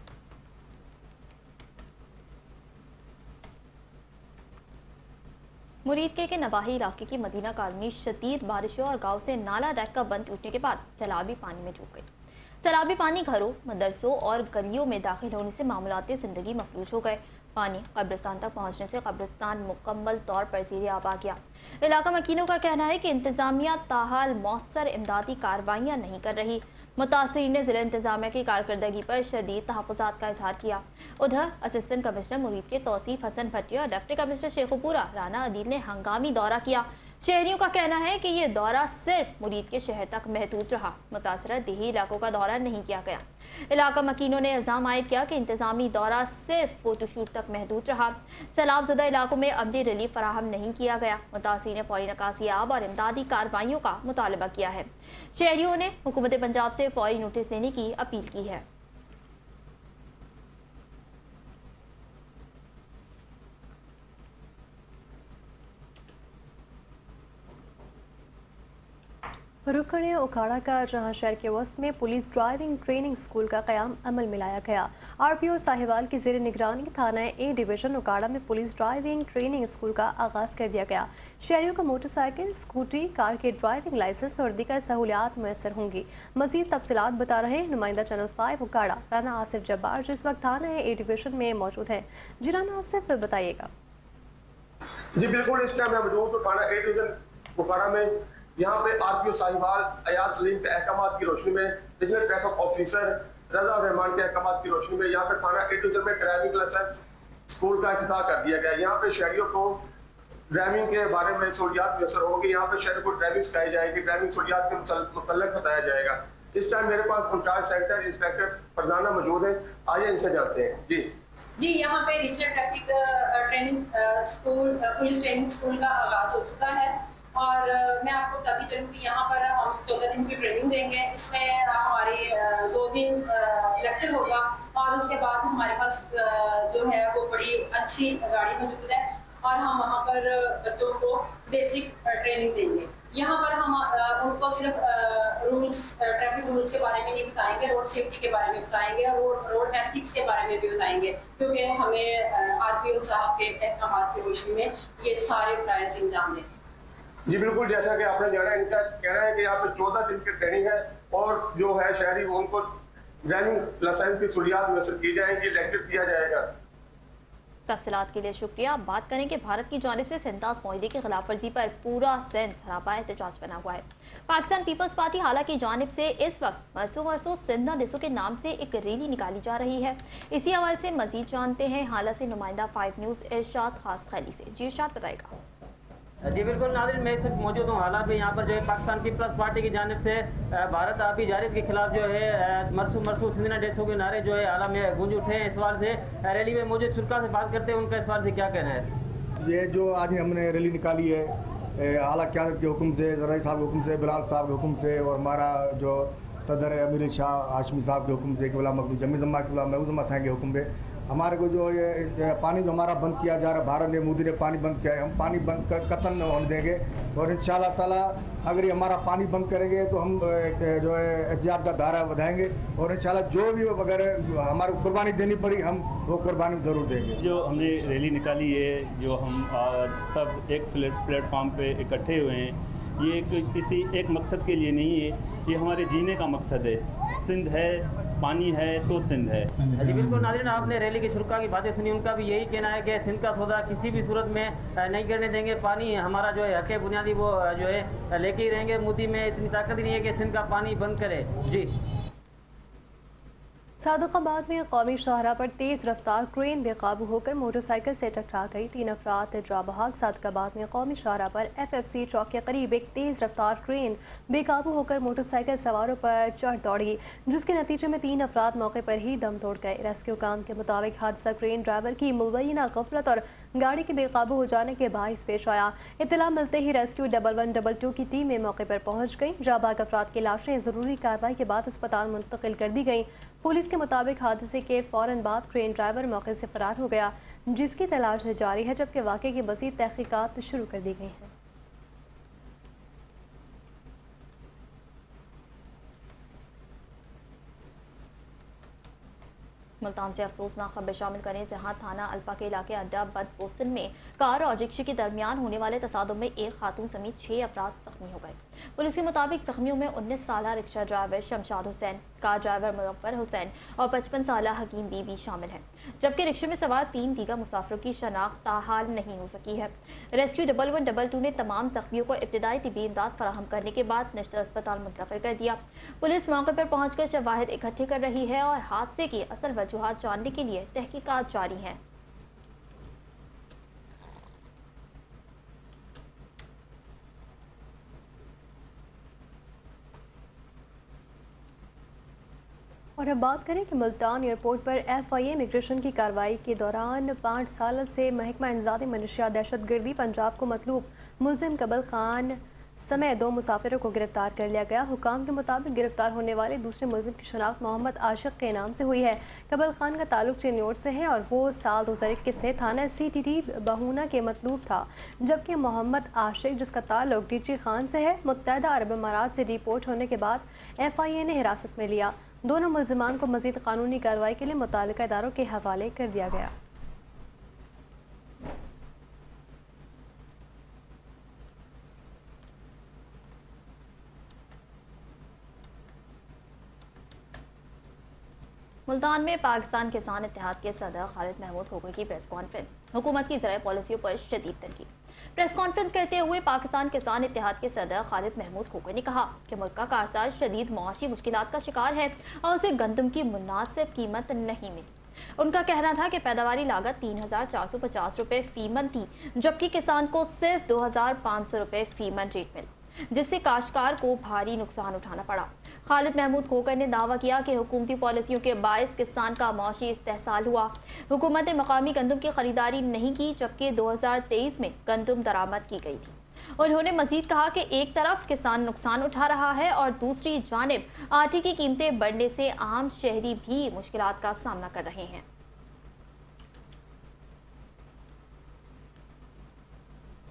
मुरीद के नवाही इलाके की मदीना कॉलोनी शदीद बारिशों और गांव से नाला डैक का बंद टूटने के बाद सैलाबी पानी में डूब गई। सैलाबी पानी घरों, मदरसों और गलियों में दाखिल होने से मामूलाती ज़िंदगी मफलूज हो गए। पानी कब्रिस्तान तक पहुंचने से कब्रिस्तान मुकम्मल तौर पर ज़ीरे आब आ गया। इलाका मकीनों का कहना है कि इंतज़ामिया ताहाल मौसर इमदादी कार्रवाइयाँ नहीं कर रही। मुतासरीन ने ज़िला इंतज़ामिया की कारकर्दगी पर शदीद तहफ़्फ़ुज़ात का इज़हार किया। उधर असिस्टेंट कमिश्नर मुरीद के तौसीफ हसन भट्टी और डिप्टी कमिश्नर शेखोपुरा राना अदील ने हंगामी दौरा किया। शहरियों का कहना है कि ये दौरा सिर्फ मुरीद के शहर तक महदूद रहा, मुतासरा देही इलाकों का दौरा नहीं किया गया। इलाका मकीनों ने इल्ज़ाम आयद किया कि इंतज़ामी दौरा सिर्फ फोटोशूट तक महदूद रहा। सैलाब ज़दा इलाकों में अमली रिलीफ फराहम नहीं किया गया। मुतासरीन ने फौरी नकासी आब और इमदादी कार्रवाइयों का मुतालबा किया है। शहरियों ने हुकूमत पंजाब से फौरी नोटिस देने की अपील की है।
रुकने उखाड़ा का जहां शहर के वस्त में पुलिस ड्राइविंग ट्रेनिंग स्कूल का क़याम अमल में लाया गया। आरपीओ साहिवाल की ज़ेर निगरानी थाना ए डिवीज़न उखाड़ा में पुलिस ड्राइविंग ट्रेनिंग स्कूल का आगाज़ कर दिया गया। शहरियों को मोटरसाइकिल, स्कूटी, कार के ड्राइविंग लाइसेंस और दीगर सहूलियात मैसर होंगी। मज़ीद तफसीलात बता रहे हैं नुमाइंदा चैनल 5 उखाड़ा राना आसिफ जब्बार, जिस वक्त थाना ए डिवीज़न में मौजूद हैं। जी राना आसिफ, बताइएगा।
जी बिल्कुल, इस टाइम मैं मौजूद थाना ए डिवीज़न उखाड़ा में। यहाँ पे आरपीओ साहिवाल अयाज सलीम के अहकामात की रोशनी में, रीजनल ट्रैफिक ऑफिसर रजा रहमान के अहकामात की रोशनी में यहाँ पे थाना ए डिवीज़न में ड्राइविंग लाइसेंस स्कूल का इफ्तिताह कर दिया गया। यहाँ पे शहरियों को ड्राइविंग के बारे में सहूलियात मैसर होगी। यहाँ पे शहर को ड्राइविंग सिखाई जाएगी, ड्राइविंग सहूलियात के मुतल्लिक़ बताया जाएगा। इस टाइम मेरे पास इंचार्ज सेंटर इंस्पेक्टर फरजाना मौजूद है, आइए इनसे जानते हैं।
जी यहाँ पे regional traffic training school, police training school का आगाज हो चुका है और मैं आपको बताती चलूँ कि यहाँ पर हम 14 दिन की ट्रेनिंग देंगे। इसमें हमारी 2 दिन लेक्चर होगा और उसके बाद हमारे पास जो है वो बड़ी अच्छी गाड़ी मौजूद है और हम वहाँ पर बच्चों को बेसिक ट्रेनिंग देंगे। यहाँ पर हम उनको सिर्फ रूल्स, ट्रैफिक रूल्स के बारे में नहीं बताएंगे, रोड सेफ्टी के बारे में बताएंगे और रोड एथिक्स के बारे में भी बताएंगे, क्योंकि हमें आरपीओ साहब के अहकामात की रोशनी में ये सारे फ्राइज अंजाम दें।
जी बिल्कुल, जैसा कि आपने जाना, इनका कहना है कि यहाँ पे 14 दिन की ट्रेनिंग है और जो है शहरी उनको ड्राइविंग लाइसेंस की सहूलियात मैसर की जाएंगी, लेक्चर दिया जाएगा।
तफसीलात के लिए शुक्रिया। अब बात करें कि भारत की जानिब से सिंधास माहदे की खिलाफ वर्जी पर पूरा सिंध सरापा एहतजाज बना हुआ है। पाकिस्तान पीपल्स पार्टी हालांकि जानिब से इस वक्त मरसों सिंध ना डिसो के नाम से एक रैली निकाली जा रही है। इसी हवाले से मजीद जानते हैं हाला से नुमाइंदा 5 न्यूज़ इरशाद खास खैली से। जी इरशाद बताएगा।
जी बिल्कुल नाज़रीन, मैं इस वक्त मौजूद हूँ हालात में। यहाँ पर जो है पाकिस्तान पीपल्स पार्टी की जानिब से भारत आपी जारियत के खिलाफ जो है मरसू सिंध ना डिसो के नारे जो है हाल में गूंज उठे हैं। इस सवाल से रैली में मौजूद शुरा से बात करते हैं, उनका इस सवाल से क्या कहना है।
ये जो आज हमने रैली निकाली है आला क़यादत के हुक्म से, ज़राई साहब के हुक्म से, बिलाल साहब के हुक्म से, और हमारा जो सदर है अमीर शाह हाशमी साहब के हुक्म से, किबला मकबूल जमी ज़म्मा किबला महबूब ज़म्मा साहब के हुक्म पे हमारे को जो ये पानी जो हमारा बंद किया जा रहा है, भारत ने मोदी ने पानी बंद किया है, हम पानी बंद कतन होने देंगे। और इंशाअल्लाह ताला अगर ये हमारा पानी बंद करेंगे तो हम जो है एहतियात का दायरा बढ़ाएंगे, और इंशाअल्लाह जो भी अगर हमारे को कुर्बानी देनी पड़ी हम वो कुर्बानी ज़रूर देंगे।
जो हमने रैली निकाली है, जो हम आज सब एक प्लेटफार्म पे इकट्ठे हुए हैं, ये किसी एक मकसद के लिए नहीं है, ये हमारे जीने का मकसद है। सिंध है, पानी है तो सिंध है।
जी बिल्कुल नाज़रीन, आपने रैली के शुरा की बातें सुनी, उनका भी यही कहना है कि सिंध का सौदा किसी भी सूरत में नहीं करने देंगे। पानी हमारा जो है हक बुनियादी वो जो है लेके ही रहेंगे। मोदी में इतनी ताकत ही नहीं है कि सिंध का पानी बंद करे। जी
सादुकाबाद में कौमी शाहरा पर तेज़ रफ्तार क्रेन बेकाबू होकर मोटरसाइकिल से टकरा गई। 3 अफराद जा बहाक। सादुकाबाद में कौमी शाहरा पर FFC चौक के करीब एक तेज़ रफ्तार क्रेन बेकाबू होकर मोटरसाइकिल सवारों पर चढ़ दौड़ी, जिसके नतीजे में 3 अफराद मौके पर ही दम तोड़ गए। रेस्क्यू काम के मुताबिक हादसा क्रेन ड्राइवर की मुबैना गफलत और गाड़ी के बेकाबू हो जाने के बाइस पेश आया। इत्तला मिलते ही रेस्क्यू 1112 की टीमें मौके पर पहुंच गई। जाबाग अफराद की लाशें ज़रूरी कार्रवाई के बाद अस्पताल मुंतकिल कर दी गई। पुलिस के मुताबिक हादसे के फ़ौरन बाद क्रेन ड्राइवर मौके से फरार हो गया, जिसकी तलाश जारी है, जबकि वाक़े की मज़ीद तहक़ीक़ात शुरू कर दी गई हैं।
मुल्तान से अफसोसनाक खबर शामिल करें, जहां थाना अल्पा के इलाके अड्डा बद पोसन में कार और रिक्शे के दरमियान होने वाले तसादुम में एक खातून समेत 6 अफराद जख्मी हो गए। पुलिस के मुताबिक जख्मियों में 19 साला rickshaw driver Shamshad Hussain, car driver Muzaffar Hussain और 55 साला हकीम बीबी शामिल हैं, जबकि रिक्शे में सवार 3 दीगर मुसाफिरों की शनाख्त ताहाल नहीं हो सकी है। रेस्क्यू 1112 ने तमाम जख्मियों को इब्तिदाई तिब्बी इमदाद फराहम करने के बाद नश्तर अस्पताल मुंतकिल कर दिया। पुलिस मौके पर पहुंचकर शवाहिद इकट्ठे कर रही है और हादसे की असल वजूहात जानने के लिए तहकीकात जारी हैं।
और अब बात करें कि मुल्तान एयरपोर्ट पर FIA इमिग्रेशन की कार्रवाई के दौरान 5 साल से महकमा इंसदाद मनशियात दहशतगर्दी पंजाब को मतलूब मुलजिम कबल खान समेत 2 मुसाफिरों को गिरफ्तार कर लिया गया। हुकाम के मुताबिक गिरफ्तार होने वाले दूसरे मुलजिम की शनाख्त मोहम्मद आशिक के नाम से हुई है। कबल खान का ताल्लुक चिन्नौर से है और वो साल 2021 से थाना CTT बहूना के मतलूब था, जबकि मोहम्मद आशिक जिसका ताल्लुक DG खान से है, मुत्तहदा अरब अमारात से डिपोर्ट होने के बाद FIA ने हिरासत में लिया। दोनों मुल्जिमान को मज़ीद कानूनी कार्रवाई के लिए मुताल्लिका इदारों के हवाले कर दिया गया।
मुल्तान में पाकिस्तान किसान इत्तेहाद के सदर खालिद महमूद खोखर की प्रेस कॉन्फ्रेंस, हुकूमत की ज़राई पॉलिसियों पर शदीद तनकीद। प्रेस कॉन्फ्रेंस करते हुए पाकिस्तान किसान इत्तेहाद के सदर खालिद महमूद खोखर ने कहा कि मुल्क का काश्तकार शदीद मुआशी मुश्किलात का शिकार है और उसे गंदम की मुनासिब कीमत नहीं मिली। उनका कहना था कि पैदावारी लागत 3,450 रुपये फी मन थी, जबकि किसान को सिर्फ 2,500 रुपये फी मन रेट मिला, जिससे काश्तकार को भारी नुकसान उठाना पड़ा। खालिद महमूद खोखर ने दावा किया कि हुकूमती पॉलिसियों के बायस किसान का मौशी इस्तेहसाल हुआ। हुकूमत ने मकामी गंदम की खरीदारी नहीं की, जबकि 2023 में गंदम दरामद की गई थी। उन्होंने मजीद कहा कि एक तरफ किसान नुकसान उठा रहा है और दूसरी जानिब आटे की कीमतें बढ़ने से आम शहरी भी मुश्किलात का सामना कर रहे हैं।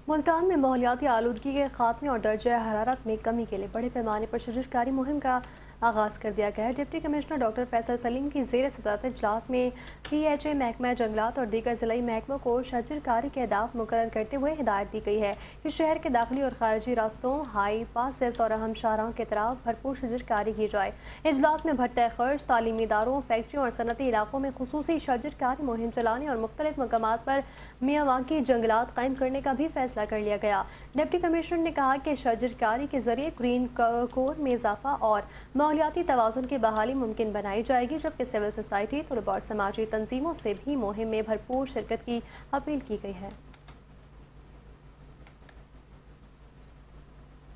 मुल्तान में माहौलियाती आलूदगी के खात्मे और दर्जा हरारत में कमी के लिए बड़े पैमाने पर शजरकारी मुहिम का आगाज़ कर दिया गया है। Deputy commissioner doctor Faisal Salim की ज़ेर सदारत इजलास में PHA महकमा जंगलात और दीगर ज़िलाई महकमों को शजरकारी के अहदाफ मुकर्रर करते हुए हिदायत दी गई है कि शहर के दाखिली और खारजी रास्तों, हाई पासेस और अहम शाहराहों के तरफ भरपूर शजरकारी की जाए। इजलास में भरते खर्च, तालीमी इदारों, फैक्ट्रियों और सनती इलाकों में खुसूसी शजरकारी मुहिम चलाने और मुख्तलिफ मकामात पर मियावाकी जंगलात कायम करने का भी फैसला कर लिया गया। डिप्टी कमिश्नर ने कहा कि शजरकारी के जरिए ग्रीन कोर में इजाफा और माहौलियाती तवाज़ुन की बहाली मुमकिन बनाई जाएगी, जबकि सिविल सोसाइटी, तलबा और समाजी तंजीमों से भी मुहिम में भरपूर शिरकत की अपील की गई है।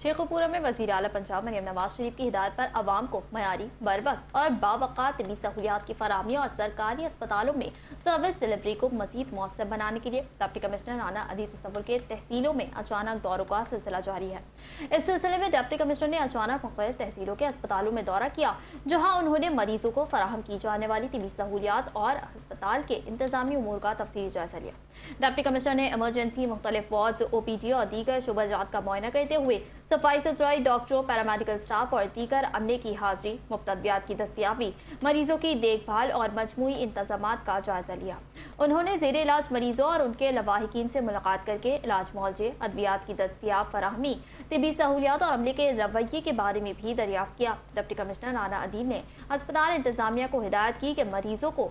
शेखुपुरा में वज़ीर आला पंजाब मरियम नवाज शरीफ की हिदायत पर आवाम को मयारी, बरवक्त और बावक़ात तिब्बी सहूलियात की फराहमी और सरकारी अस्पतालों में सर्विस डिलीवरी को मज़ीद मौसर बनाने के लिए डिप्टी कमिश्नर राना अदील तसव्वुर के तहसीलों में अचानक दौरों का सिलसिला जारी है। इस सिलसिले में डिप्टी कमिश्नर ने अचानक मुख्तलिफ तहसीलों के अस्पतालों में दौरा किया, जहाँ उन्होंने मरीजों को फराहम की जाने वाली तिब्बी सहूलियात और अस्पताल के इंतजामी उमूर का तफसीली जायजा लिया। डिप्टी कमिश्नर ने इमरजेंसी, मुख्तलिफ वार्ड, OPD और दीगर शुबजात का मुआयना करते हुए सफाई सुथराई, डॉक्टरों, पैरामेडिकल स्टाफ और दीगर अमले की हाजिरी, मुफ्त अद्वियात की दस्तियाबी, मरीजों की देखभाल और मजमूई इंतजामात का जायजा लिया। उन्होंने ज़ेर इलाज मरीजों और उनके लवाहिकीन से मुलाकात करके इलाज मुआवजे, अद्वियात की दस्तियाब फराहमी, तिब्बी सहूलियात और अमले के रवैये के बारे में भी दरियाफ्त किया। डिप्टी कमिश्नर राना अदील ने अस्पताल इंतजामिया को हिदायत की कि मरीजों को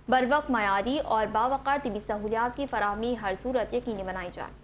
बरवक्त मयारी और बावक़ार तिब्बी सहूलियात की फराहमी हर सूरत यकीनी बनाई जाए।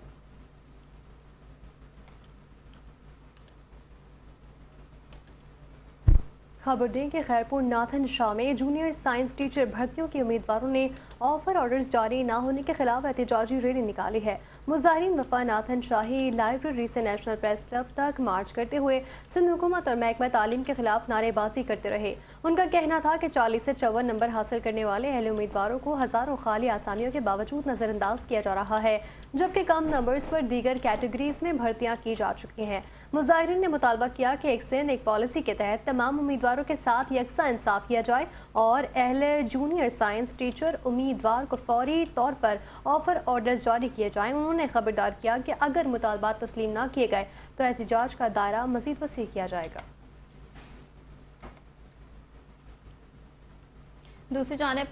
खबर दें कि खैरपुर नाथन शाह में जूनियर साइंस टीचर भर्तियों के उम्मीदवारों ने ऑफर ऑर्डर्स जारी न होने के खिलाफ एहतजाजी रैली निकाली है। मुजाहिरीन वफा नाथन शाही लाइब्रेरी से नेशनल प्रेस क्लब तक मार्च करते हुए सिंध हुकूमत और महकमा तालीम के खिलाफ नारेबाजी करते रहे। उनका कहना था कि 40 से 54 नंबर हासिल करने वाले अहले उम्मीदवारों को हज़ारों खाली आसामियों के बावजूद नज़रअंदाज किया जा रहा है, जबकि कम नंबर्स पर दीगर कैटेगरीज में भर्तियाँ की जा चुकी हैं। मुजाहिरीन ने मुतालबा किया कि एक सिंध एक पॉलिसी के तहत तमाम उम्मीदवारों के साथ यकसा इंसाफ किया जाए और अहले जूनियर साइंस टीचर उम्मीदवार को फौरी तौर पर ऑफर ऑर्डर्स जारी किए जाएं। उन्होंने खबरदार किया कि अगर मुतालबात तस्लीम न किए गए तो एहतजाज का दायरा मज़ीद वसी किया जाएगा।
दूसरी जानिब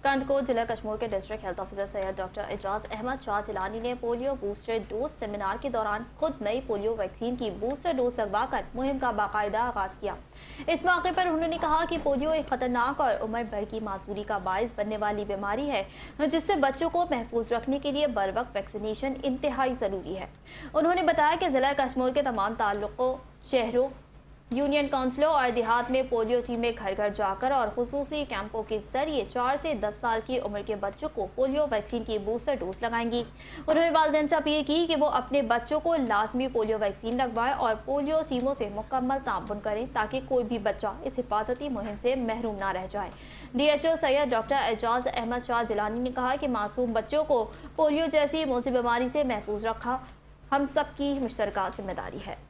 कंदकोट जिला कश्मीर के district health officer Syed doctor Ejaz Ahmed Shah Jilani ने पोलियो बूस्टर डोज सेमिनार के दौरान खुद नई पोलियो वैक्सीन की बूस्टर डोज लगवाकर मुहिम का बाकायदा आगाज किया। इस मौके पर उन्होंने कहा कि पोलियो एक खतरनाक और उम्र भर की मासूरी का बायस बनने वाली बीमारी है, जिससे बच्चों को महफूज रखने के लिए बर वक्त वैक्सीनेशन इंतहाई ज़रूरी है। उन्होंने बताया कि जिला कश्मीर के तमाम ताल्लुकों, शहरों, यूनियन काउंसिलों और देहात में पोलियो टीमें घर घर जाकर और खुसूसी कैंपों के जरिए 4 से 10 साल की उम्र के बच्चों को पोलियो वैक्सीन की बूस्टर डोज लगाएंगी। उन्होंने वालिदैन से अपील की कि वो अपने बच्चों को लाजमी पोलियो वैक्सीन लगवाएं और पोलियो टीमों से मुकम्मल ताउन करें ताकि कोई भी बच्चा इस हिफाजती मुहिम से महरूम ना रह जाए। DHO सैयद डॉक्टर एजाज अहमद शाह जिलानी ने कहा कि मासूम बच्चों को पोलियो जैसी मौसी बीमारी से महफूज रखा हम सब की मुश्तरका जिम्मेदारी है।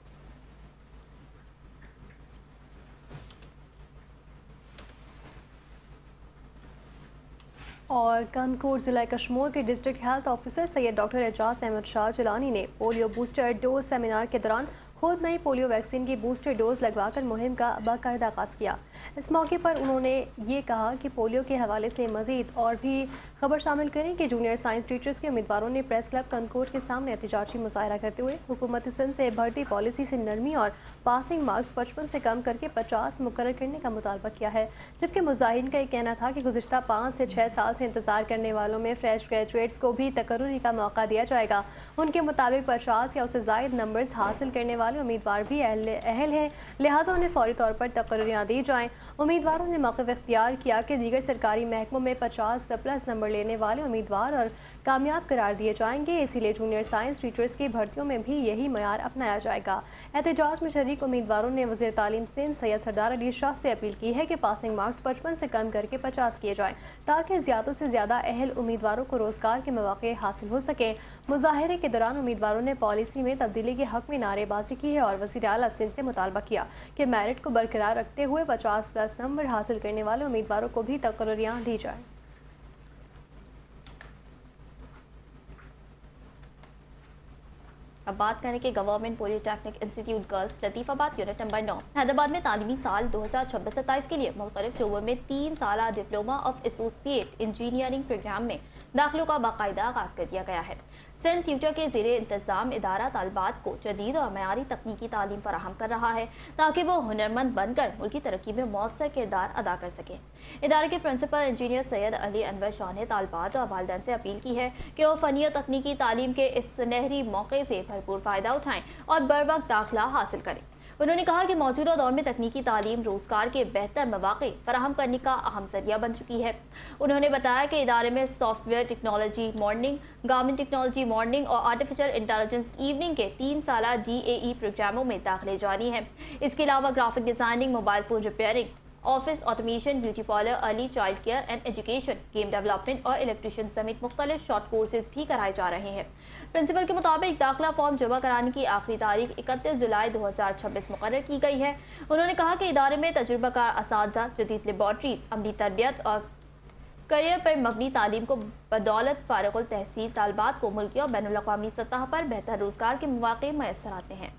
और कानकोट ज़िला कश्मीर के district health officer Syed doctor Ejaz Ahmed Shah Jilani ने पोलियो बूस्टर डोज सेमिनार के दौरान खुद नई पोलियो वैक्सीन की बूस्टर डोज लगवाकर मुहिम का बाकायदा आगाज़ किया। इस मौके पर उन्होंने ये कहा कि पोलियो के हवाले से मज़ीद और भी खबर शामिल करें कि जूनियर साइंस टीचर्स के उम्मीदवारों ने प्रेस क्लब कानकोट के सामने एहतजाजी मुजाहरा करते हुए हुकूमत सिंध से भर्ती पॉलिसी से नरमी और पासिंग मार्क्स 55 से कम करके 50 मुकर्रर करने का मुतालबा किया है। जबकि मुजाहिरीन का ये कहना था कि गुज़िश्ता 5 से 6 साल से इंतजार करने वालों में फ्रेश ग्रेजुएट्स को भी तकर्रुरी का मौका दिया जाएगा। उनके मुताबिक 50 या उससे ज़ायद नंबर्स हासिल करने वाले उम्मीदवार भी अहल हैं, लिहाजा उन्हें फौरी तौर पर तकर्रुरियाँ दी जाएँ। उम्मीदवारों ने मौक़िफ़ इख्तियार किया कि दीगर सरकारी महकमों में 50 प्लस नंबर लेने वाले उम्मीदवार और कामयाब करार दिए जाएंगे, इसीलिए जूनियर साइंस टीचर्स की भर्तियों में भी यही मयार अपनाया जाएगा। एहतजाज में शरीक उम्मीदवारों ने वज़ीर तालीम सिंध सैयद सरदार अली शाह से अपील की है कि पासिंग मार्क्स 55 से कम करके 50 किए जाएँ ताकि ज़्यादा से ज़्यादा अहल उम्मीदवारों को रोज़गार के मौक़े हासिल हो सकें। मुजाहरे के दौरान उम्मीदवारों ने पॉलिसी में तब्दीली के हक़ में नारेबाजी की है और वज़ीर आला सिंध से मुतालबा किया कि मेरिट को बरकरार रखते हुए 50 प्लस नंबर हासिल करने वाले उम्मीदवारों को भी तकर्रुरियाँ दी जाएँ।
अब बात करें कि government polytechnic institute girls Latifabad unit number 9 Hyderabad में तालीमी साल 2026-27 के लिए मुख्तलिफ शोबों में 3 साला diploma of associate engineering programme में दाखिलों का बाकायदा आगाज कर दिया गया है। सेंट ट्यूटर के ज़ेरे इंतज़ाम इदारा तालिबात को जदीद और मयारी तकनीकी तालीम फराहम कर रहा है ताकि वो हुनरमंद बनकर मुल्क की तरक्की में मौसर किरदार अदा कर सके। इदारे के प्रिंसिपल इंजीनियर सैयद अली अनवर शाह ने तालिबात और वालिदैन से अपील की है कि वो फ़नी और तकनीकी तालीम के इस सुनहरी मौके से भरपूर फ़ायदा उठाएँ और बर वक्त दाखिला हासिल करें। उन्होंने कहा कि मौजूदा दौर में तकनीकी तालीम रोजगार के बेहतर मौक़े फराहम करने का अहम जरिया बन चुकी है। उन्होंने बताया कि इदारे में software technology morning, garment technology morning और आर्टिफिशियल इंटेलिजेंस इवनिंग के 3 साला DAE प्रोग्रामों में दाखिले जारी हैं। इसके अलावा graphic designing, mobile phone repairing, office automation, beauty parlour, early child care and education, game development और इलेक्ट्रिशियन समेत मुख्तलिफ शॉर्ट कोर्सेज भी कराए जा रहे हैं। प्रिंसिपल के मुताबिक दाखिला फॉर्म जमा कराने की आखिरी तारीख 31 जुलाई 2026 मुकर्रर की गई है। उन्होंने कहा कि इदारे में तजुर्बाकार असातिज़ा, जदीद लेबॉर्ट्रीज, अमली तरबियत और करियर पर मबनी तालीम को बदौलत फारिगुल तहसील तालिबात को मुल्की और बैनुल अक़वामी सतह पर बेहतर रोजगार के मौक़े मैसर आते हैं।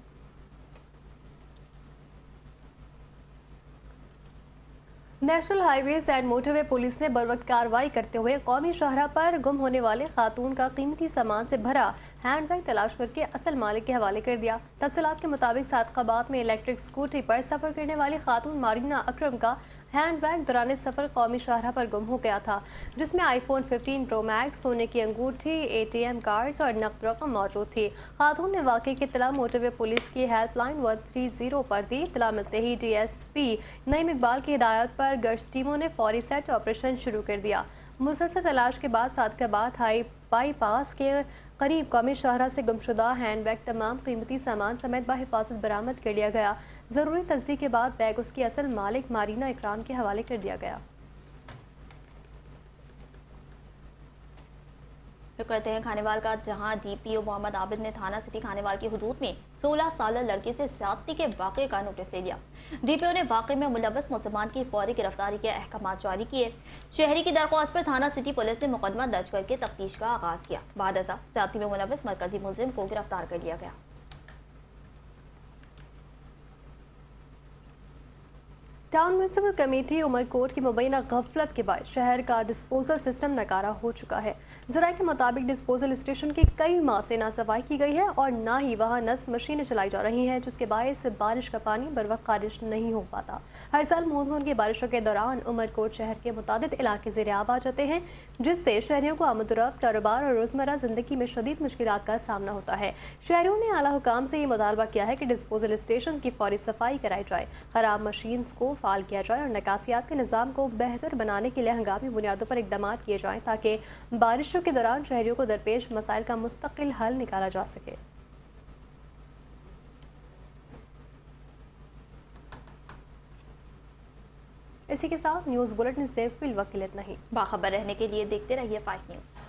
National highways and motorway police ने बरवक्त कार्रवाई करते हुए कौमी शाहरा पर गुम होने वाले खातून का कीमती सामान से भरा हैंडबैग तलाश करके असल मालिक के हवाले कर दिया। तफसीलात के मुताबिक सादकाबाद में इलेक्ट्रिक स्कूटी पर सफ़र करने वाली खातून मारीना अकरम का हैंडबैग दौरान सफ़र कौमी शाहरा पर गुम हो गया था, जिसमें आईफोन 15 प्रो मैक्स, सोने की अंगूठी, ATM कार्ड्स और नकद रकम मौजूद थी। खातून ने वाक़े की इत्तला मोटरवे पुलिस की हेल्पलाइन 130 पर दी। इत्तला मिलते ही DSP नईम इकबाल की हिदायत पर गश्त टीमों ने फौरी सर्च ऑपरेशन शुरू कर दिया। मुसलसल तलाश के बाद सादकाबाद हाई बाईपास के करीब कौमी शाहरा से गुमशुदा हैंडबैग तमाम कीमती सामान समेत बाहिफाजत बरामद कर लिया गया। ज़रूरी तस्दीक के बाद बैग उसकी असल मालिक मारीना इकराम के हवाले कर दिया गया।
तो कहते हैं खानेवाल का, जहां DPO मोहम्मद आबिद ने थाना सिटी खानेवाल की हुदूद में 16 साल लड़के से ज्यादती के वाक़े का नोटिस ले लिया। DPO ने वाक़े में मुलव्वस मुलज़मान की फौरी गिरफ्तारी के अहकाम जारी किए। शहरी की दरख्वास्त पर थाना सिटी पुलिस ने मुकदमा दर्ज करके तफ्तीश का आगाज किया। बाद अज़ा ज्यादती में मुलव्वस मरकजी मुलजिम को गिरफ्तार कर लिया गया।
टाउन म्यूनसिपल कमेटी उमरकोट की मुबैना गफलत के बाद शहर का डिस्पोजल सिस्टम नकारा हो चुका है। ज़राए के मुताबिक डिस्पोजल स्टेशन की कई माह से ना सफाई की गई है और ना ही वहाँ नस्ब मशीनें चलाई जा रही हैं, जिसके बायस बारिश का पानी बर वक्त खारिज नहीं हो पाता। हर साल मानसून की बारिशों के दौरान उमरकोट शहर के मुतादिद इलाके ज़ेर आब आ जाते हैं, जिससे शहरियों को आमदोरफ्त, कारोबार और रोज़मर्रा ज़िंदगी में शदीद मुश्किलात का सामना होता है। शहरियों ने आला हुकाम से ये मुतालबा किया है कि डिस्पोजल स्टेशन की फौरी सफाई कराई जाए, खराब मशीन्स को फाल किया जाए और निकासियात के निज़ाम को बेहतर बनाने के लिए हंगामी बुनियादों पर इक़दाम किए जाएं, ताकि बारिशों के दौरान शहरियों को दरपेश मसाइल का मुस्तकिल हल निकाला जा सके। इसी के साथ न्यूज़ बुलेटिन से फिल वक्त इतना ही।
बाखबर रहने के लिए देखते रहिए 5 न्यूज़।